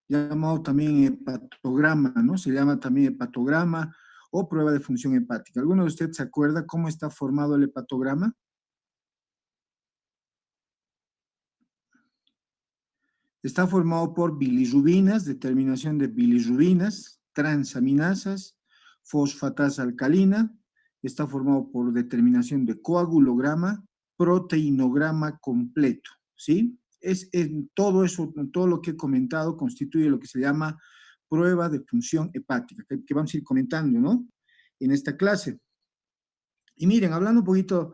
llamado también hepatograma, ¿no? Se llama también hepatograma o prueba de función hepática. ¿Alguno de ustedes se acuerda cómo está formado el hepatograma? Está formado por bilirrubinas, determinación de bilirrubinas, transaminasas, fosfatasa alcalina. Está formado por determinación de coagulograma, proteinograma completo, ¿sí? Todo eso, todo lo que he comentado constituye lo que se llama prueba de función hepática, que vamos a ir comentando, ¿no? En esta clase. Y miren, hablando un poquito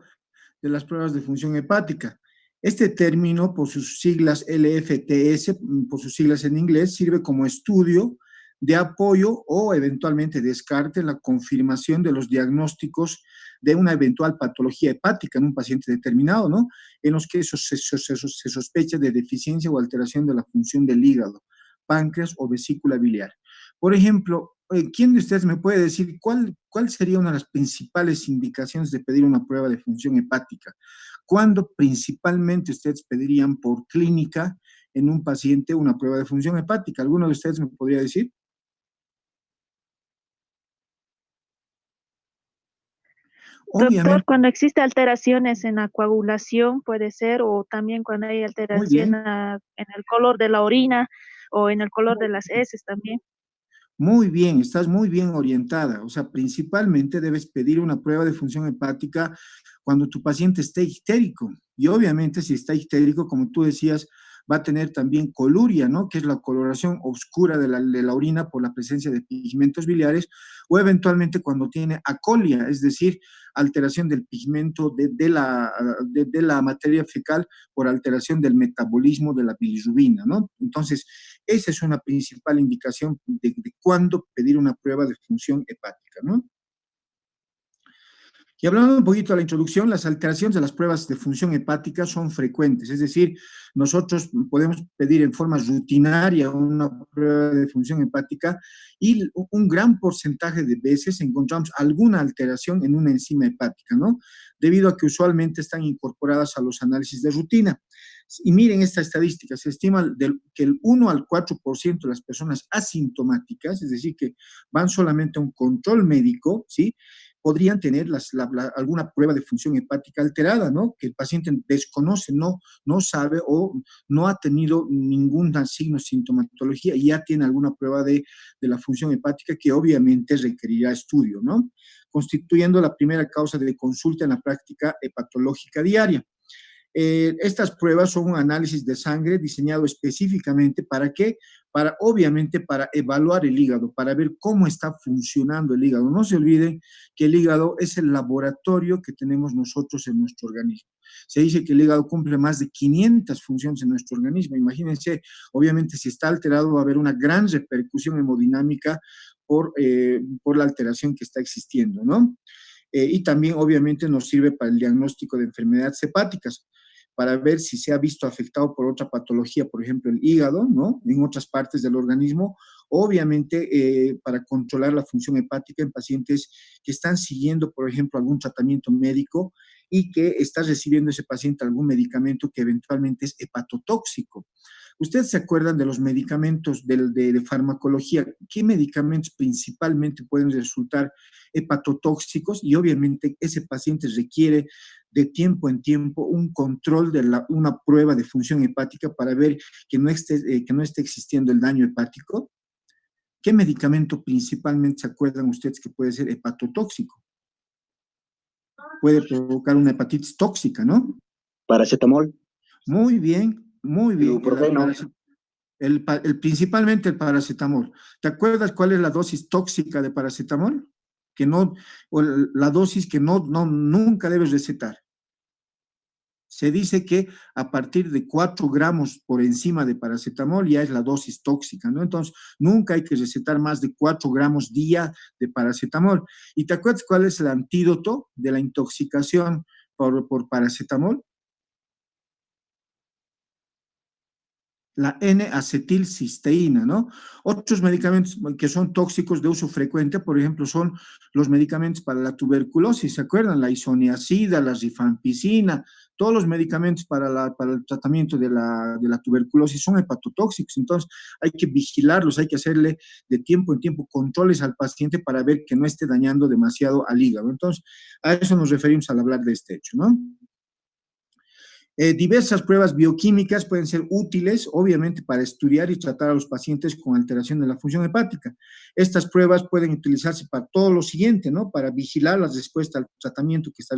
de las pruebas de función hepática. Este término, por sus siglas LFTS, por sus siglas en inglés, sirve como estudio de apoyo o eventualmente descarte en la confirmación de los diagnósticos de una eventual patología hepática en un paciente determinado, ¿no? En los que se sospecha de deficiencia o alteración de la función del hígado, páncreas o vesícula biliar. Por ejemplo, ¿quién de ustedes me puede decir cuál sería una de las principales indicaciones de pedir una prueba de función hepática? ¿Cuándo principalmente ustedes pedirían por clínica en un paciente una prueba de función hepática? ¿Alguno de ustedes me podría decir? Doctor, Obviamente, cuando existe alteraciones en la coagulación puede ser, o también cuando hay muy alteración bien, en el color de la orina o en el color de las heces también. muy bien, estás muy bien orientada. O sea, principalmente debes pedir una prueba de función hepática cuando tu paciente esté histérico. Y obviamente si está histérico, como tú decías, va a tener también coluria, ¿no? Que es la coloración oscura de la orina por la presencia de pigmentos biliares, o eventualmente cuando tiene acolia, es decir, alteración del pigmento de la materia fecal por alteración del metabolismo de la bilirrubina, ¿no? Entonces, esa es una principal indicación de cuándo pedir una prueba de función hepática, ¿no? Y hablando un poquito de la introducción, las alteraciones de las pruebas de función hepática son frecuentes, es decir, nosotros podemos pedir en forma rutinaria una prueba de función hepática y un gran porcentaje de veces encontramos alguna alteración en una enzima hepática, ¿no? Debido a que usualmente están incorporadas a los análisis de rutina. Y miren esta estadística, se estima que el 1 al 4% de las personas asintomáticas, es decir, que van solamente a un control médico, ¿sí? Podrían tener alguna prueba de función hepática alterada, ¿no? Que el paciente desconoce, no sabe o no ha tenido ningún signo de sintomatología y ya tiene alguna prueba de la función hepática que obviamente requerirá estudio, ¿no? Constituyendo la primera causa de consulta en la práctica hepatológica diaria. Estas pruebas son un análisis de sangre diseñado específicamente ¿para qué? Obviamente, para evaluar el hígado, para ver cómo está funcionando el hígado. No se olviden que el hígado es el laboratorio que tenemos nosotros en nuestro organismo. Se dice que el hígado cumple más de 500 funciones en nuestro organismo. Imagínense, obviamente, si está alterado va a haber una gran repercusión hemodinámica por la alteración que está existiendo, ¿no? Y también, obviamente, nos sirve para el diagnóstico de enfermedades hepáticas, para ver si se ha visto afectado por otra patología, por ejemplo, el hígado, ¿no? En otras partes del organismo, obviamente para controlar la función hepática en pacientes que están siguiendo, por ejemplo, algún tratamiento médico y que está recibiendo ese paciente algún medicamento que eventualmente es hepatotóxico. ¿Ustedes se acuerdan de los medicamentos de farmacología? ¿Qué medicamentos principalmente pueden resultar hepatotóxicos? Y obviamente ese paciente requiere de tiempo en tiempo un control una prueba de función hepática para ver que no esté existiendo el daño hepático. ¿Qué medicamento principalmente se acuerdan ustedes que puede ser hepatotóxico? Puede provocar una hepatitis tóxica, ¿no? Paracetamol, Muy bien, muy bien. ibuprofeno, Principalmente el paracetamol. ¿Te acuerdas cuál es la dosis tóxica de paracetamol? Que no, o la dosis que nunca debes recetar. Se dice que a partir de 4 gramos por encima de paracetamol ya es la dosis tóxica, ¿no? Entonces, nunca hay que recetar más de 4 gramos día de paracetamol. ¿Y te acuerdas cuál es el antídoto de la intoxicación por paracetamol? La N-acetilcisteína, ¿no? Otros medicamentos que son tóxicos de uso frecuente, por ejemplo, son los medicamentos para la tuberculosis, ¿se acuerdan? La isoniazida, la rifampicina, todos los medicamentos para el tratamiento de la tuberculosis son hepatotóxicos, entonces hay que vigilarlos, hay que hacerle de tiempo en tiempo controles al paciente para ver que no esté dañando demasiado al hígado. Entonces, a eso nos referimos al hablar de este hecho, ¿no? Diversas pruebas bioquímicas pueden ser útiles, obviamente, para estudiar y tratar a los pacientes con alteración de la función hepática. Estas pruebas pueden utilizarse para todo lo siguiente, ¿no? Para vigilar la respuesta al tratamiento que está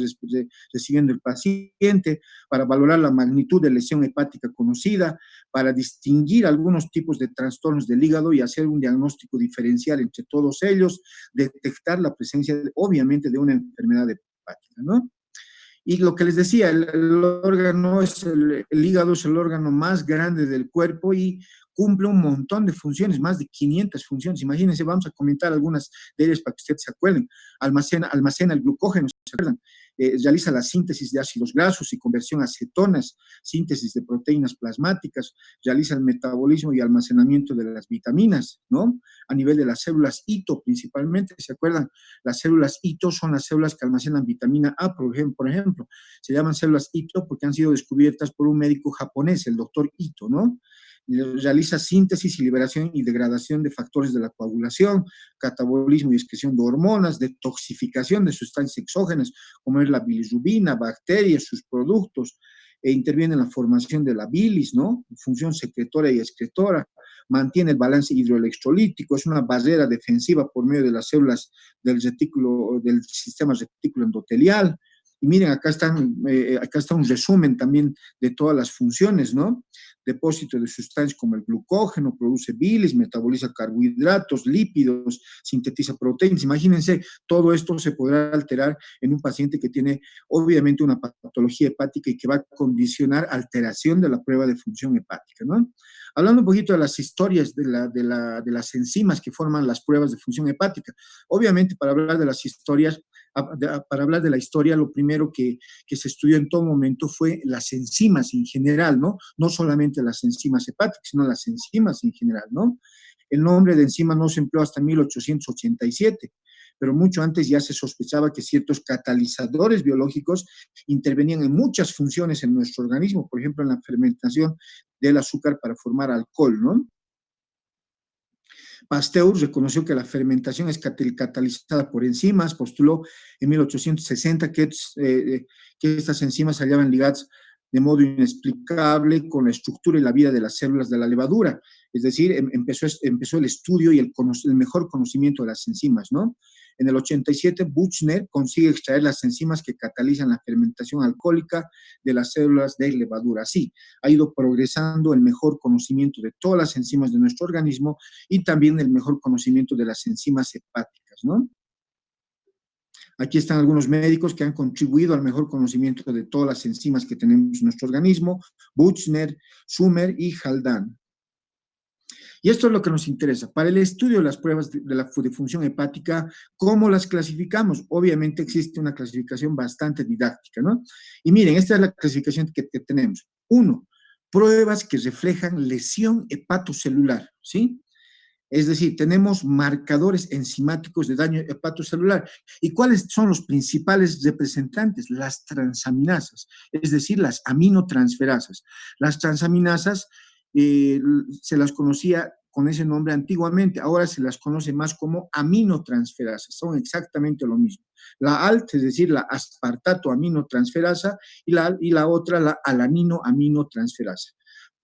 recibiendo el paciente, para valorar la magnitud de lesión hepática conocida, para distinguir algunos tipos de trastornos del hígado y hacer un diagnóstico diferencial entre todos ellos, detectar la presencia, obviamente, de una enfermedad hepática, ¿no? Y lo que les decía, el órgano el hígado es el órgano más grande del cuerpo y cumple un montón de funciones, más de 500 funciones. Imagínense, vamos a comentar algunas de ellas para que ustedes se acuerden. Almacena el glucógeno, ¿se acuerdan? Realiza la síntesis de ácidos grasos y conversión a cetonas, síntesis de proteínas plasmáticas, realiza el metabolismo y almacenamiento de las vitaminas, ¿no? A nivel de las células hito principalmente, ¿se acuerdan? Las células hito son las células que almacenan vitamina A, por ejemplo. Se llaman células hito porque han sido descubiertas por un médico japonés, el doctor Ito, ¿no? Realiza síntesis y liberación y degradación de factores de la coagulación, catabolismo y excreción de hormonas, detoxificación de sustancias exógenas, como es la bilirrubina, bacterias, sus productos, interviene en la formación de la bilis, ¿no? Función secretora y excretora, mantiene el balance hidroelectrolítico, es una barrera defensiva por medio de las células del sistema retículo endotelial. Y miren, acá está un resumen también de todas las funciones, ¿no? Depósito de sustancias como el glucógeno, produce bilis, metaboliza carbohidratos, lípidos, sintetiza proteínas. Imagínense, todo esto se podrá alterar en un paciente que tiene obviamente una patología hepática y que va a condicionar alteración de la prueba de función hepática, ¿no? Hablando un poquito de las historias de las enzimas que forman las pruebas de función hepática. Obviamente, para hablar de las historias, para hablar de la historia, lo primero que se estudió en todo momento fue las enzimas en general, ¿no? No solamente las enzimas hepáticas, sino las enzimas en general, ¿no? El nombre de enzima no se empleó hasta 1887, pero mucho antes ya se sospechaba que ciertos catalizadores biológicos intervenían en muchas funciones en nuestro organismo, por ejemplo, en la fermentación del azúcar para formar alcohol, ¿no? Pasteur reconoció que la fermentación es catalizada por enzimas, postuló en 1860 que estas enzimas se hallaban ligadas de modo inexplicable con la estructura y la vida de las células de la levadura. Es decir, empezó el estudio y el mejor conocimiento de las enzimas, ¿no? En el 87, Buchner consigue extraer las enzimas que catalizan la fermentación alcohólica de las células de levadura. Así, ha ido progresando el mejor conocimiento de todas las enzimas de nuestro organismo y también el mejor conocimiento de las enzimas hepáticas, ¿no? Aquí están algunos médicos que han contribuido al mejor conocimiento de todas las enzimas que tenemos en nuestro organismo: Buchner, Sumer y Haldane. Y esto es lo que nos interesa. Para el estudio de las pruebas de función hepática, ¿cómo las clasificamos? Obviamente existe una clasificación bastante didáctica, ¿no? Y miren, esta es la clasificación que tenemos. 1, pruebas que reflejan lesión hepatocelular, ¿sí? Es decir, tenemos marcadores enzimáticos de daño hepatocelular. ¿Y cuáles son los principales representantes? Las transaminasas, es decir, las aminotransferasas. Las transaminasas se las conocía con ese nombre antiguamente, ahora se las conoce más como aminotransferasas, son exactamente lo mismo. La ALT, es decir, la aspartato aminotransferasa, y la otra, la alanino aminotransferasa.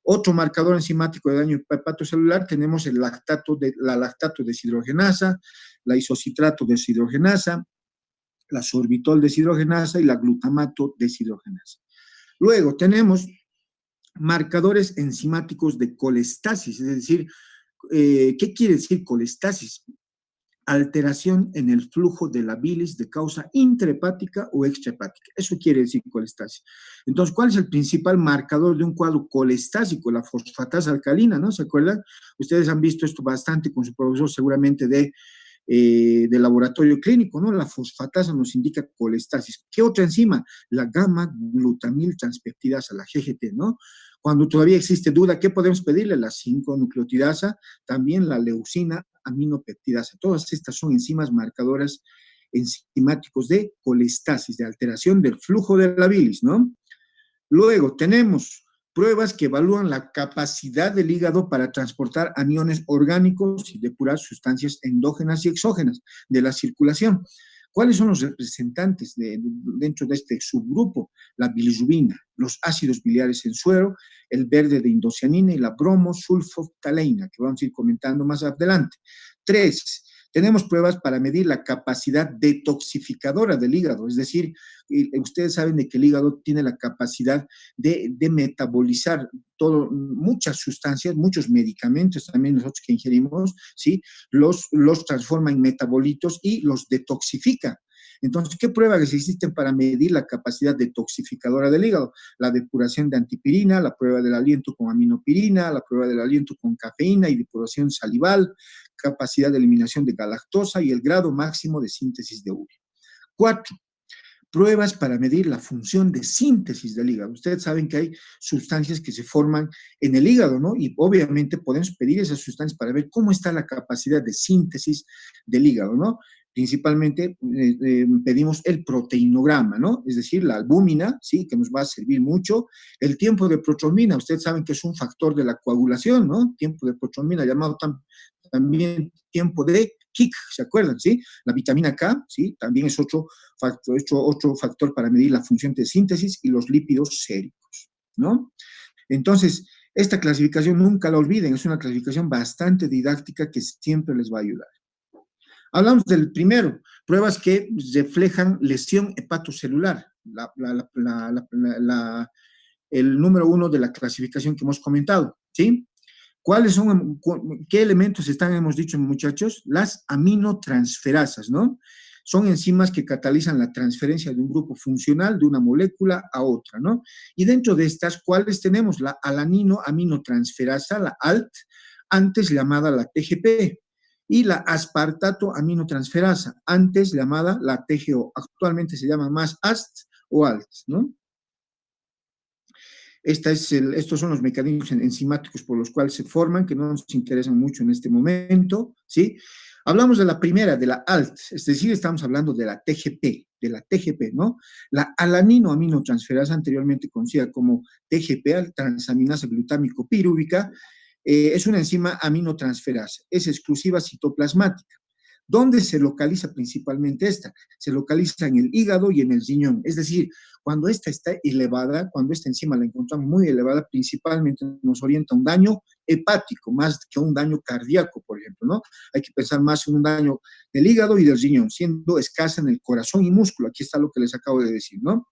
Otro marcador enzimático de daño hepatocelular, tenemos la lactato deshidrogenasa, la isocitrato deshidrogenasa, la sorbitol deshidrogenasa y la glutamato deshidrogenasa. Luego tenemos marcadores enzimáticos de colestasis, es decir, ¿qué quiere decir colestasis? Alteración en el flujo de la bilis de causa intrahepática o extrahepática. Eso quiere decir colestasis. Entonces, ¿cuál es el principal marcador de un cuadro colestásico? La fosfatasa alcalina, ¿no? ¿Se acuerdan? Ustedes han visto esto bastante con su profesor seguramente de laboratorio clínico, ¿no? La fosfatasa nos indica colestasis. ¿Qué otra enzima? La gamma-glutamil transpeptidasa, la GGT, ¿no? Cuando todavía existe duda, ¿qué podemos pedirle? La 5-nucleotidasa, también la leucina aminopeptidasa. Todas estas son enzimas marcadoras enzimáticos de colestasis, de alteración del flujo de la bilis, ¿no? Luego tenemos pruebas que evalúan la capacidad del hígado para transportar aniones orgánicos y depurar sustancias endógenas y exógenas de la circulación. ¿Cuáles son los representantes dentro de este subgrupo? La bilirrubina, los ácidos biliares en suero, el verde de indocianina y la bromosulfoftaleína, que vamos a ir comentando más adelante. 3. Tenemos pruebas para medir la capacidad detoxificadora del hígado, es decir, ustedes saben de que el hígado tiene la capacidad de metabolizar muchas sustancias, muchos medicamentos también nosotros que ingerimos, ¿sí? Los transforma en metabolitos y los detoxifica. Entonces, ¿qué pruebas existen para medir la capacidad detoxificadora del hígado? La depuración de antipirina, la prueba del aliento con aminopirina, la prueba del aliento con cafeína y depuración salival, capacidad de eliminación de galactosa y el grado máximo de síntesis de urea. 4. Pruebas para medir la función de síntesis del hígado. Ustedes saben que hay sustancias que se forman en el hígado, ¿no? Y obviamente podemos pedir esas sustancias para ver cómo está la capacidad de síntesis del hígado, ¿no? Principalmente pedimos el proteinograma, ¿no? Es decir, la albúmina, ¿sí? Que nos va a servir mucho. El tiempo de protrombina, ustedes saben que es un factor de la coagulación, ¿no? Tiempo de protrombina, llamado también tiempo de KIC, ¿se acuerdan? ¿Sí? La vitamina K, ¿sí? También es otro factor para medir la función de síntesis y los lípidos séricos, ¿no? Entonces, esta clasificación nunca la olviden, es una clasificación bastante didáctica que siempre les va a ayudar. Hablamos del primero, pruebas que reflejan lesión hepatocelular, el número 1 de la clasificación que hemos comentado, ¿sí? ¿Qué elementos están, hemos dicho, muchachos? Las aminotransferasas, ¿no? Son enzimas que catalizan la transferencia de un grupo funcional de una molécula a otra, ¿no? Y dentro de estas, ¿cuáles tenemos? La alanino-aminotransferasa, la ALT, antes llamada la TGP, y la aspartato aminotransferasa, antes llamada la TGO. Actualmente se llama más AST o ALT, ¿no? Estos son los mecanismos enzimáticos por los cuales se forman, que no nos interesan mucho en este momento, ¿sí? Hablamos de la primera, de la ALT, es decir, estamos hablando de la TGP, ¿no? La alaninoaminotransferasa, anteriormente conocida como TGP, transaminasa glutámico pirúvica, es una enzima aminotransferasa, es exclusiva citoplasmática. ¿Dónde se localiza principalmente esta? Se localiza en el hígado y en el riñón. Es decir, cuando esta está elevada, cuando esta enzima la encontramos muy elevada, principalmente nos orienta a un daño hepático, más que un daño cardíaco, por ejemplo, ¿no? Hay que pensar más en un daño del hígado y del riñón, siendo escasa en el corazón y músculo. Aquí está lo que les acabo de decir, ¿no?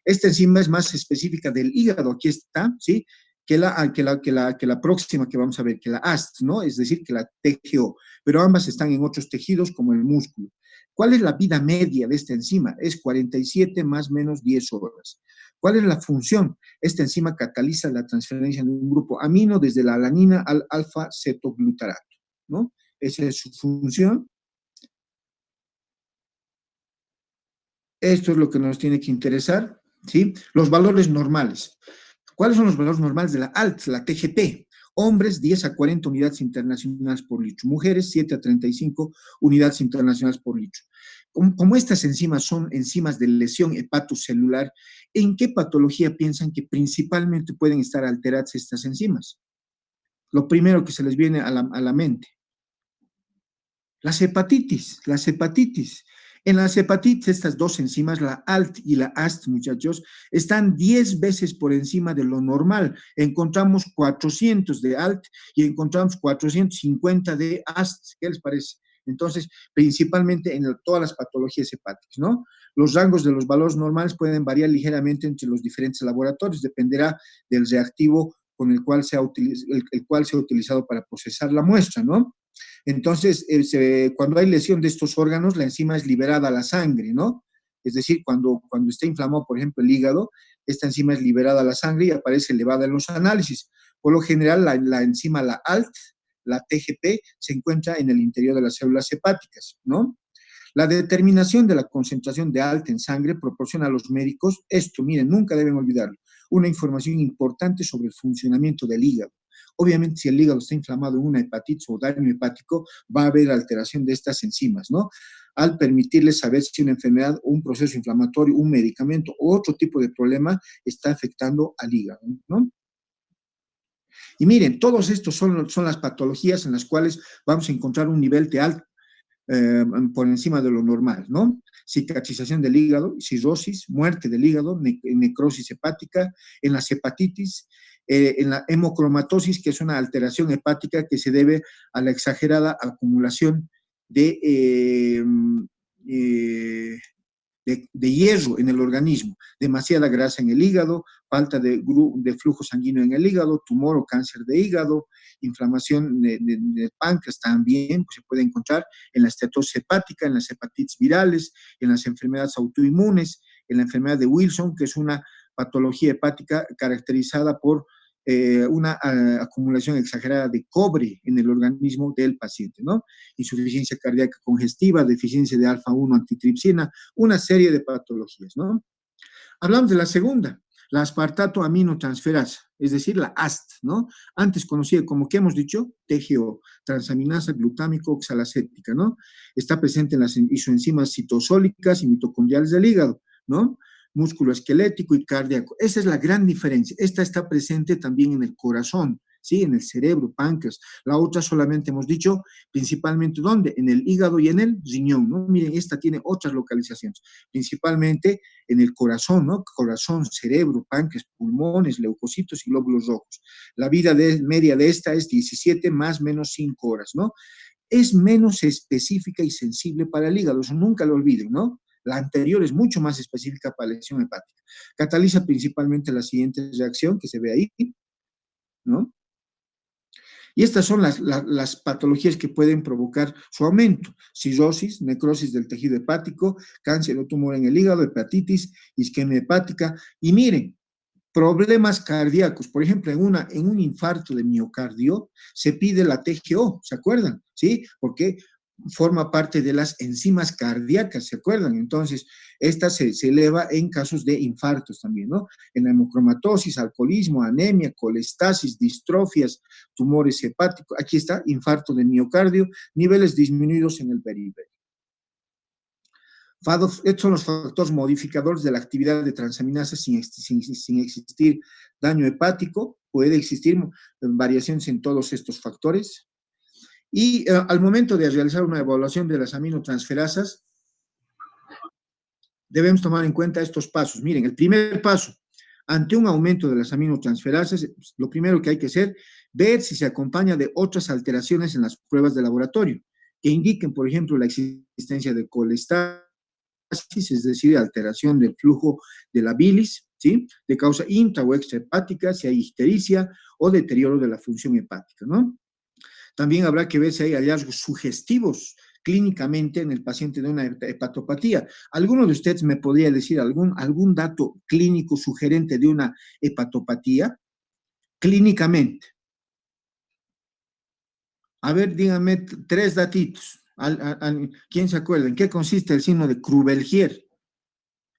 Esta enzima es más específica del hígado, aquí está, ¿sí? Que la próxima que vamos a ver, que la AST, ¿no? Es decir, que la TGO, pero ambas están en otros tejidos como el músculo. ¿Cuál es la vida media de esta enzima? Es 47 más menos 10 horas. ¿Cuál es la función? Esta enzima cataliza la transferencia de un grupo amino desde la alanina al alfa-cetoglutarato, ¿no? Esa es su función. Esto es lo que nos tiene que interesar, ¿sí? Los valores normales. ¿Cuáles son los valores normales de la ALT, la TGP? Hombres, 10 a 40 unidades internacionales por litro. Mujeres, 7 a 35 unidades internacionales por litro. Como estas enzimas son enzimas de lesión hepatocelular, ¿en qué patología piensan que principalmente pueden estar alteradas estas enzimas? Lo primero que se les viene a la mente. Las hepatitis. En las hepatitis, estas dos enzimas, la ALT y la AST, muchachos, están 10 veces por encima de lo normal. Encontramos 400 de ALT y encontramos 450 de AST. ¿Qué les parece? Entonces, principalmente en todas las patologías hepáticas, ¿no? Los rangos de los valores normales pueden variar ligeramente entre los diferentes laboratorios, dependerá del reactivo con el cual se ha utilizado para procesar la muestra, ¿no? Entonces, cuando hay lesión de estos órganos, la enzima es liberada a la sangre, ¿no? Es decir, cuando está inflamado, por ejemplo, el hígado, esta enzima es liberada a la sangre y aparece elevada en los análisis. Por lo general, la enzima, la ALT, la TGP, se encuentra en el interior de las células hepáticas, ¿no? La determinación de la concentración de ALT en sangre proporciona a los médicos esto, miren, nunca deben olvidarlo, una información importante sobre el funcionamiento del hígado. Obviamente, si el hígado está inflamado en una hepatitis o daño hepático, va a haber alteración de estas enzimas, ¿no? Al permitirles saber si una enfermedad, un proceso inflamatorio, un medicamento o otro tipo de problema está afectando al hígado, ¿no? Y miren, todos estos son las patologías en las cuales vamos a encontrar un nivel de alto por encima de lo normal, ¿no? Cicatrización del hígado, cirrosis, muerte del hígado, necrosis hepática, en las hepatitis, en la hemocromatosis, que es una alteración hepática que se debe a la exagerada acumulación de, de hierro en el organismo, demasiada grasa en el hígado, falta de flujo sanguíneo en el hígado, tumor o cáncer de hígado, inflamación del páncreas también pues, se puede encontrar en la esteatosis hepática, en las hepatitis virales, en las enfermedades autoinmunes, en la enfermedad de Wilson, que es una patología hepática caracterizada por una acumulación exagerada de cobre en el organismo del paciente, ¿no? Insuficiencia cardíaca congestiva, deficiencia de alfa-1 antitripsina, una serie de patologías, ¿no? Hablamos de la segunda, la aspartato aminotransferasa, es decir, la AST, ¿no? Antes conocida como, ¿qué hemos dicho? TGO, transaminasa glutámico oxalacética, ¿no? Está presente en las isoenzimas citosólicas y mitocondriales del hígado, ¿no? Músculo esquelético y cardíaco. Esa es la gran diferencia. Esta está presente también en el corazón, ¿sí? En el cerebro, páncreas. La otra solamente hemos dicho, principalmente, ¿dónde? En el hígado y en el riñón, ¿no? Miren, esta tiene otras localizaciones, principalmente en el corazón, ¿no? Corazón, cerebro, páncreas, pulmones, leucocitos y glóbulos rojos. La vida media de esta es 17 más menos 5 horas, ¿no? Es menos específica y sensible para el hígado, eso nunca lo olviden, ¿no? La anterior es mucho más específica para la lesión hepática. Cataliza principalmente la siguiente reacción que se ve ahí, ¿no? Y estas son las patologías que pueden provocar su aumento: cirrosis, necrosis del tejido hepático, cáncer o tumor en el hígado, hepatitis, isquemia hepática. Y miren, problemas cardíacos, por ejemplo, en un infarto de miocardio se pide la TGO, ¿se acuerdan? ¿Sí? Porque forma parte de las enzimas cardíacas, ¿se acuerdan? Entonces, esta se eleva en casos de infartos también, ¿no? En la hemocromatosis, alcoholismo, anemia, colestasis, distrofias, tumores hepáticos, aquí está, infarto de miocardio, niveles disminuidos en el periferio. Estos son los factores modificadores de la actividad de transaminasa sin existir daño hepático. Puede existir variaciones en todos estos factores. Y al momento de realizar una evaluación de las aminotransferasas, debemos tomar en cuenta estos pasos. Miren, el primer paso, ante un aumento de las aminotransferasas, lo primero que hay que hacer, ver si se acompaña de otras alteraciones en las pruebas de laboratorio, que indiquen, por ejemplo, la existencia de colestasis, es decir, alteración del flujo de la bilis, ¿sí? De causa intra o extrahepática, si hay ictericia o deterioro de la función hepática, ¿no? También habrá que ver si hay hallazgos sugestivos clínicamente en el paciente de una hepatopatía. ¿Alguno de ustedes me podría decir algún dato clínico sugerente de una hepatopatía? Clínicamente. A ver, díganme tres datitos. ¿Quién se acuerda? ¿En qué consiste el signo de Crubelgier?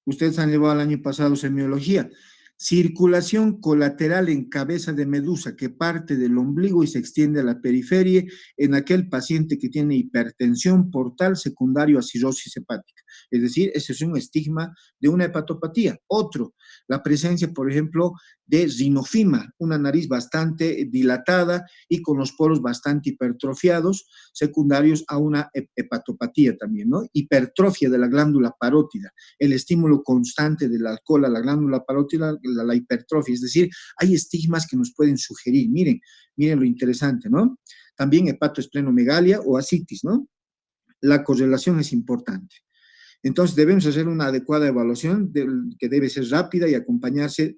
Ustedes han llevado el año pasado semiología. Circulación colateral en cabeza de medusa que parte del ombligo y se extiende a la periferia en aquel paciente que tiene hipertensión portal secundario a cirrosis hepática. Es decir, ese es un estigma de una hepatopatía. Otro, la presencia, por ejemplo, de rinofima, una nariz bastante dilatada y con los poros bastante hipertrofiados, secundarios a una hepatopatía también, ¿no? Hipertrofia de la glándula parótida, el estímulo constante del alcohol a la glándula parótida, la hipertrofia, es decir, hay estigmas que nos pueden sugerir, miren lo interesante, ¿no? También hepatoesplenomegalia o ascitis, ¿no? La correlación es importante. Entonces debemos hacer una adecuada evaluación que debe ser rápida y acompañarse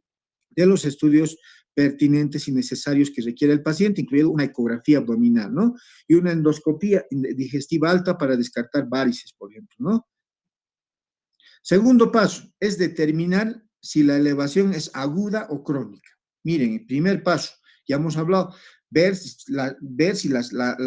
de los estudios pertinentes y necesarios que requiere el paciente, incluido una ecografía abdominal, ¿no? Y una endoscopía digestiva alta para descartar varices, por ejemplo, ¿no? Segundo paso es determinar si la elevación es aguda o crónica. Miren, el primer paso, ya hemos hablado, ver si la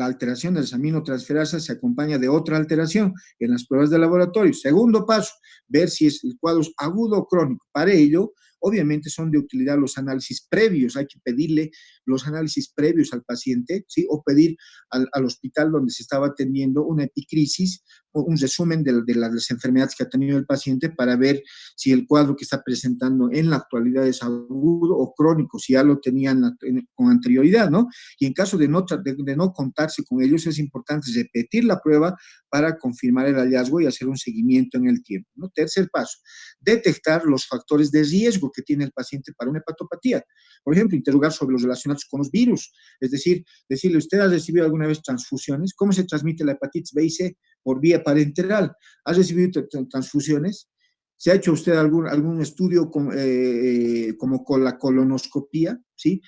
alteración de las aminotransferasas se acompaña de otra alteración en las pruebas de laboratorio. Segundo paso, ver si el cuadro es agudo o crónico. Para ello, obviamente son de utilidad los análisis previos, hay que pedirle los análisis previos al paciente, ¿sí? O pedir al hospital donde se estaba atendiendo una epicrisis o un resumen de las enfermedades que ha tenido el paciente para ver si el cuadro que está presentando en la actualidad es agudo o crónico, si ya lo tenían con anterioridad, ¿no? Y en caso de no contarse con ellos, es importante repetir la prueba para confirmar el hallazgo y hacer un seguimiento en el tiempo, ¿no? Tercer paso, detectar los factores de riesgo que tiene el paciente para una hepatopatía. Por ejemplo, interrogar sobre los relacionados con los virus, es decir, decirle, ¿usted ha recibido alguna vez transfusiones? ¿Cómo se transmite la hepatitis B y C? Por vía parenteral. ¿Ha recibido transfusiones? ¿Se ha hecho usted algún estudio como con la colonoscopía? ¿Sí?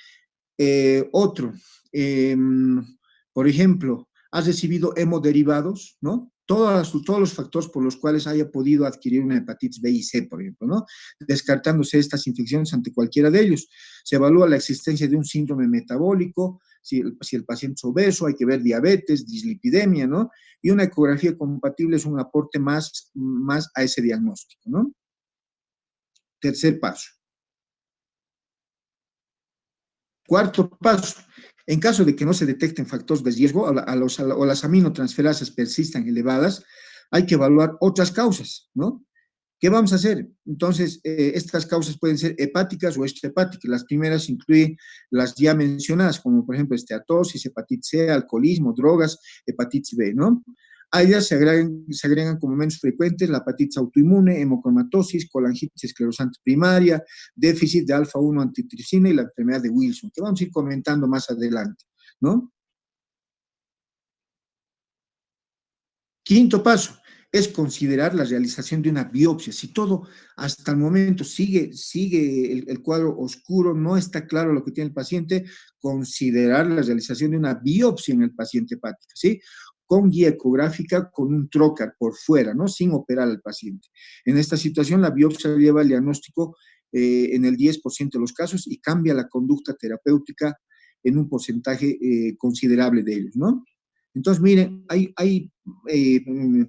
Otro, por ejemplo, has recibido hemoderivados, ¿no? Todos los factores por los cuales haya podido adquirir una hepatitis B y C, por ejemplo, ¿no? Descartándose estas infecciones ante cualquiera de ellos. Se evalúa la existencia de un síndrome metabólico, si el paciente es obeso, hay que ver diabetes, dislipidemia, ¿no? Y una ecografía compatible es un aporte más a ese diagnóstico, ¿no? Tercer paso. Cuarto paso, en caso de que no se detecten factores de riesgo o las aminotransferasas persistan elevadas, hay que evaluar otras causas, ¿no? ¿Qué vamos a hacer? Entonces, estas causas pueden ser hepáticas o extrahepáticas. Las primeras incluyen las ya mencionadas, como por ejemplo esteatosis, hepatitis C, alcoholismo, drogas, hepatitis B, ¿no? A ellas se agregan como menos frecuentes la hepatitis autoinmune, hemocromatosis, colangitis esclerosante primaria, déficit de alfa-1 antitripsina y la enfermedad de Wilson, que vamos a ir comentando más adelante, ¿no? Quinto paso es considerar la realización de una biopsia. Si todo hasta el momento sigue el cuadro oscuro, no está claro lo que tiene el paciente, considerar la realización de una biopsia en el paciente hepático, ¿sí? Con guía ecográfica, con un trocar por fuera, ¿no? Sin operar al paciente. En esta situación, la biopsia lleva el diagnóstico en el 10% de los casos y cambia la conducta terapéutica en un porcentaje considerable de ellos, ¿no? Entonces, miren, hay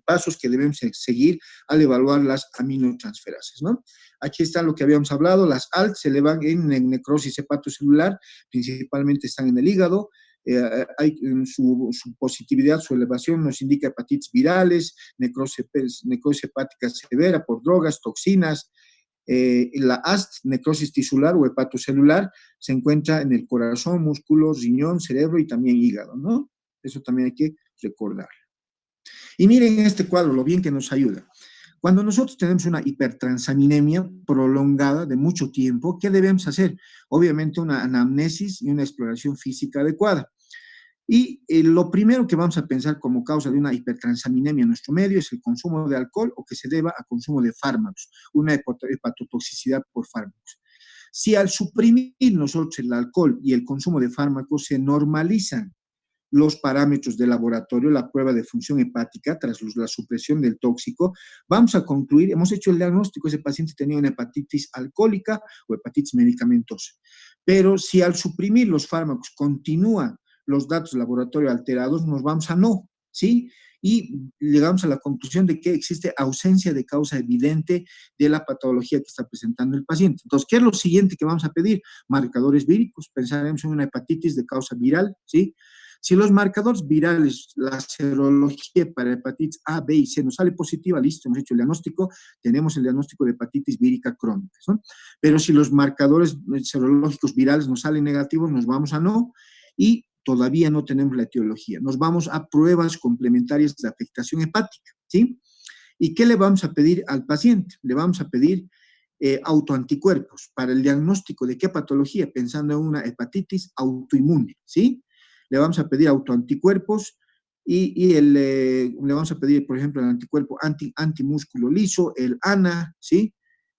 pasos que debemos seguir al evaluar las aminotransferases, ¿no? Aquí está lo que habíamos hablado, las ALT se elevan en necrosis hepatocelular, principalmente están en el hígado, su positividad, su elevación nos indica hepatitis virales, necrosis hepática severa por drogas, toxinas. La AST, necrosis tisular o hepatocelular, se encuentra en el corazón, músculos, riñón, cerebro y también hígado, ¿no? Eso también hay que recordar. Y miren este cuadro, lo bien que nos ayuda. Cuando nosotros tenemos una hipertransaminemia prolongada de mucho tiempo, ¿qué debemos hacer? Obviamente una anamnesis y una exploración física adecuada. Y lo primero que vamos a pensar como causa de una hipertransaminemia en nuestro medio es el consumo de alcohol o que se deba a consumo de fármacos, una hepatotoxicidad por fármacos. Si al suprimir nosotros el alcohol y el consumo de fármacos se normalizan los parámetros de laboratorio, la prueba de función hepática tras la supresión del tóxico, vamos a concluir, hemos hecho el diagnóstico, ese paciente tenía una hepatitis alcohólica o hepatitis medicamentosa. Pero si al suprimir los fármacos continúan los datos de laboratorio alterados, nos vamos a no, ¿sí? Y llegamos a la conclusión de que existe ausencia de causa evidente de la patología que está presentando el paciente. Entonces, ¿qué es lo siguiente que vamos a pedir? Marcadores víricos, pensaremos en una hepatitis de causa viral, ¿sí? Si los marcadores virales, la serología para hepatitis A, B y C nos sale positiva, listo, hemos hecho el diagnóstico, tenemos el diagnóstico de hepatitis vírica crónica, ¿no? Pero si los marcadores serológicos virales nos salen negativos, nos vamos a no, y todavía no tenemos la etiología. Nos vamos a pruebas complementarias de afectación hepática, ¿sí? ¿Y qué le vamos a pedir al paciente? Le vamos a pedir autoanticuerpos para el diagnóstico de qué patología, pensando en una hepatitis autoinmune, ¿sí? Le vamos a pedir autoanticuerpos le vamos a pedir, por ejemplo, el anticuerpo antimúsculo liso, el ANA, ¿sí?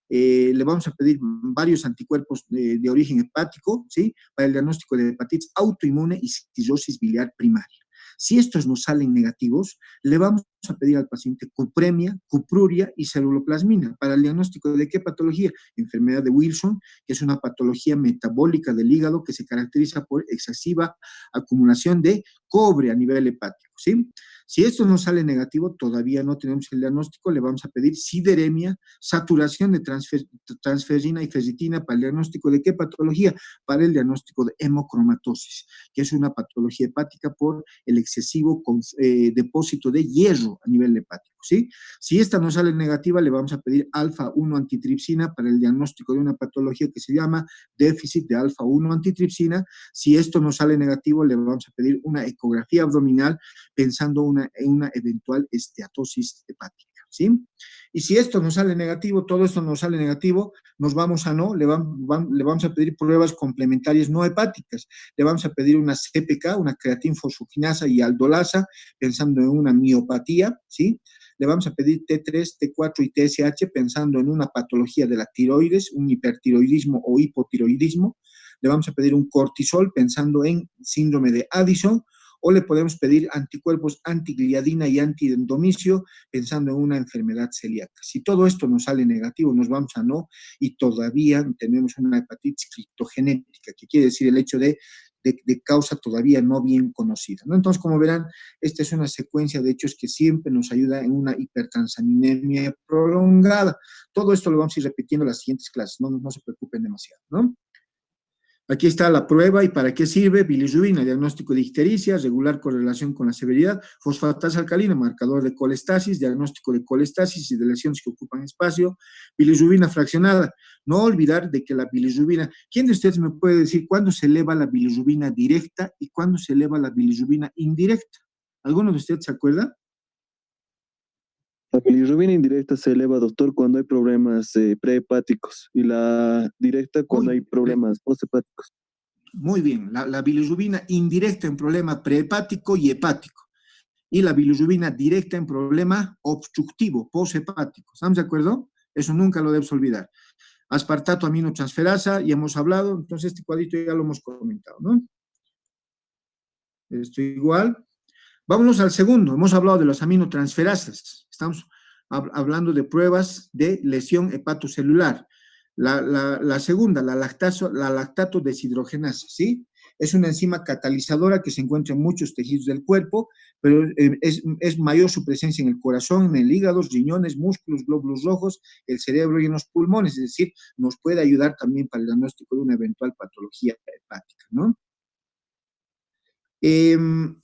Le vamos a pedir varios anticuerpos de origen hepático, ¿sí? Para el diagnóstico de hepatitis autoinmune y cirrosis biliar primaria. Si estos nos salen negativos, le vamos a pedir al paciente cupremia, cupruria y ceruloplasmina. ¿Para el diagnóstico de qué patología? Enfermedad de Wilson, que es una patología metabólica del hígado que se caracteriza por excesiva acumulación de cobre a nivel hepático, ¿sí? Si esto no sale negativo, todavía no tenemos el diagnóstico, le vamos a pedir sideremia, saturación de transferrina y ferritina. ¿Para el diagnóstico de qué patología? Para el diagnóstico de hemocromatosis, que es una patología hepática por el excesivo depósito de hierro a nivel hepático, ¿sí? Si esta no sale negativa, le vamos a pedir alfa-1 antitripsina para el diagnóstico de una patología que se llama déficit de alfa-1 antitripsina. Si esto no sale negativo, le vamos a pedir una ecografía abdominal pensando en una eventual esteatosis hepática, ¿sí? Y si esto no sale negativo, todo esto no sale negativo, nos vamos a no, le vamos a pedir pruebas complementarias no hepáticas. Le vamos a pedir una CPK, una creatinfosfuginasa y aldolasa, pensando en una miopatía, ¿sí? Le vamos a pedir T3, T4 y TSH, pensando en una patología de la tiroides, un hipertiroidismo o hipotiroidismo. Le vamos a pedir un cortisol, pensando en síndrome de Addison, o le podemos pedir anticuerpos antigliadina y antiendomicio, pensando en una enfermedad celíaca. Si todo esto nos sale negativo, nos vamos a no, y todavía tenemos una hepatitis criptogenética, que quiere decir el hecho de causa todavía no bien conocida, ¿no? Entonces, como verán, esta es una secuencia de hechos que siempre nos ayuda en una hipertransaminemia prolongada. Todo esto lo vamos a ir repitiendo en las siguientes clases, no se preocupen demasiado, ¿no? Aquí está la prueba y para qué sirve. Bilirrubina, diagnóstico de ictericia, regular correlación con la severidad. Fosfatasa alcalina, marcador de colestasis, diagnóstico de colestasis y de lesiones que ocupan espacio. Bilirrubina fraccionada. No olvidar de que la bilirrubina, ¿quién de ustedes me puede decir cuándo se eleva la bilirrubina directa y cuándo se eleva la bilirrubina indirecta? ¿Alguno de ustedes se acuerda? La bilirrubina indirecta se eleva, doctor, cuando hay problemas prehepáticos y la directa cuando hay problemas posthepáticos. Muy bien, la bilirrubina indirecta en problema prehepático y hepático, y la bilirrubina directa en problema obstructivo, poshepático. ¿Estamos de acuerdo? Eso nunca lo debes olvidar. Aspartato aminotransferasa, ya hemos hablado, entonces este cuadrito ya lo hemos comentado, ¿no? Esto igual. Vámonos al segundo, hemos hablado de las aminotransferasas, estamos hablando de pruebas de lesión hepatocelular. La segunda, la lactato deshidrogenasa, ¿sí? Es una enzima catalizadora que se encuentra en muchos tejidos del cuerpo, pero es mayor su presencia en el corazón, en el hígado, riñones, músculos, glóbulos rojos, el cerebro y en los pulmones, es decir, nos puede ayudar también para el diagnóstico de una eventual patología hepática, ¿no? Y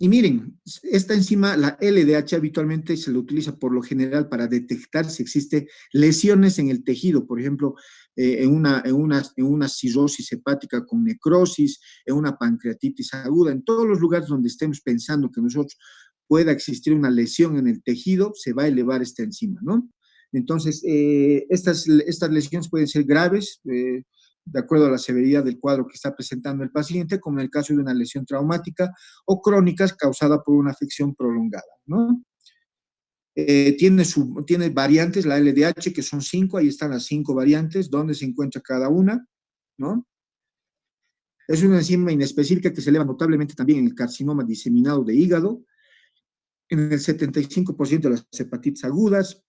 miren, esta enzima, la LDH, habitualmente se la utiliza por lo general para detectar si existe lesiones en el tejido, por ejemplo, en una cirrosis hepática con necrosis, en una pancreatitis aguda, en todos los lugares donde estemos pensando que nosotros pueda existir una lesión en el tejido, se va a elevar esta enzima, ¿no? Entonces, estas lesiones pueden ser graves, de acuerdo a la severidad del cuadro que está presentando el paciente, como en el caso de una lesión traumática o crónicas causada por una afección prolongada, ¿no? Tiene variantes, la LDH, que son 5, ahí están las 5 variantes, dónde se encuentra cada una, ¿no? Es una enzima inespecífica que se eleva notablemente también en el carcinoma diseminado de hígado, en el 75% de las hepatitis agudas,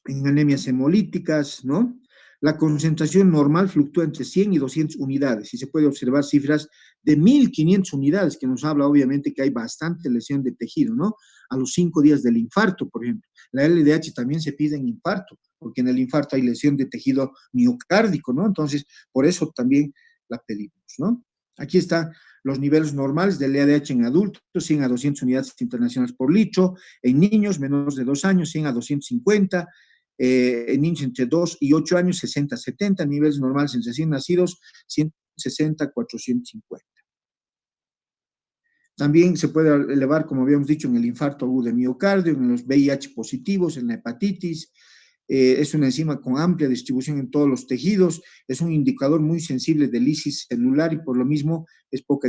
en anemias hemolíticas, ¿no? La concentración normal fluctúa entre 100 y 200 unidades y se puede observar cifras de 1.500 unidades, que nos habla obviamente que hay bastante lesión de tejido, ¿no? A los 5 días del infarto, por ejemplo. La LDH también se pide en infarto, porque en el infarto hay lesión de tejido miocárdico, ¿no? Entonces, por eso también la pedimos, ¿no? Aquí están los niveles normales del LDH en adultos, 100 a 200 unidades internacionales por litro, en niños menores de 2 años, 100 a 250, en niños entre 2 y 8 años, 60 a 70, niveles normales en recién nacidos, 160 a 450. También se puede elevar, como habíamos dicho, en el infarto agudo de miocardio, en los VIH positivos, en la hepatitis. Es una enzima con amplia distribución en todos los tejidos, es un indicador muy sensible de lisis celular y por lo mismo es poco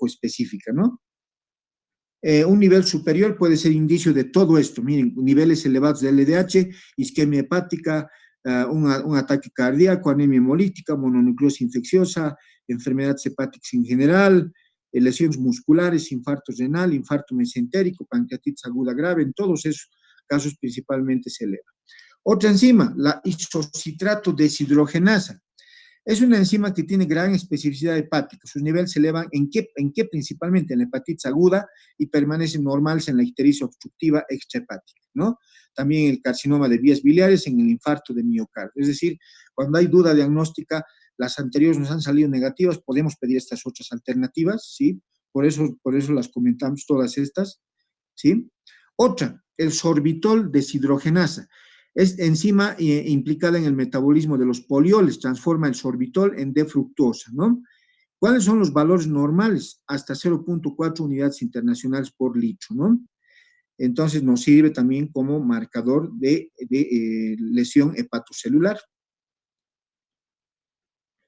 específica, ¿no? Un nivel superior puede ser indicio de todo esto. Miren, niveles elevados de LDH, isquemia hepática, un ataque cardíaco, anemia hemolítica, mononucleosis infecciosa, enfermedades hepáticas en general, lesiones musculares, infarto renal, infarto mesentérico, pancreatitis aguda grave, en todos esos casos principalmente se eleva. Otra enzima, la isocitrato deshidrogenasa. Es una enzima que tiene gran especificidad hepática. Sus niveles se elevan ¿en qué principalmente? En la hepatitis aguda y permanecen normales en la ictericia obstructiva extrahepática, ¿no? También el carcinoma de vías biliares, en el infarto de miocardio. Es decir, cuando hay duda diagnóstica, las anteriores nos han salido negativas, podemos pedir estas otras alternativas, ¿sí? Por eso las comentamos todas estas, ¿sí? Otra, el sorbitol deshidrogenasa. Es enzima implicada en el metabolismo de los polioles, transforma el sorbitol en D-fructosa, ¿no? ¿Cuáles son los valores normales? Hasta 0.4 unidades internacionales por litro, ¿no? Entonces nos sirve también como marcador de lesión hepatocelular.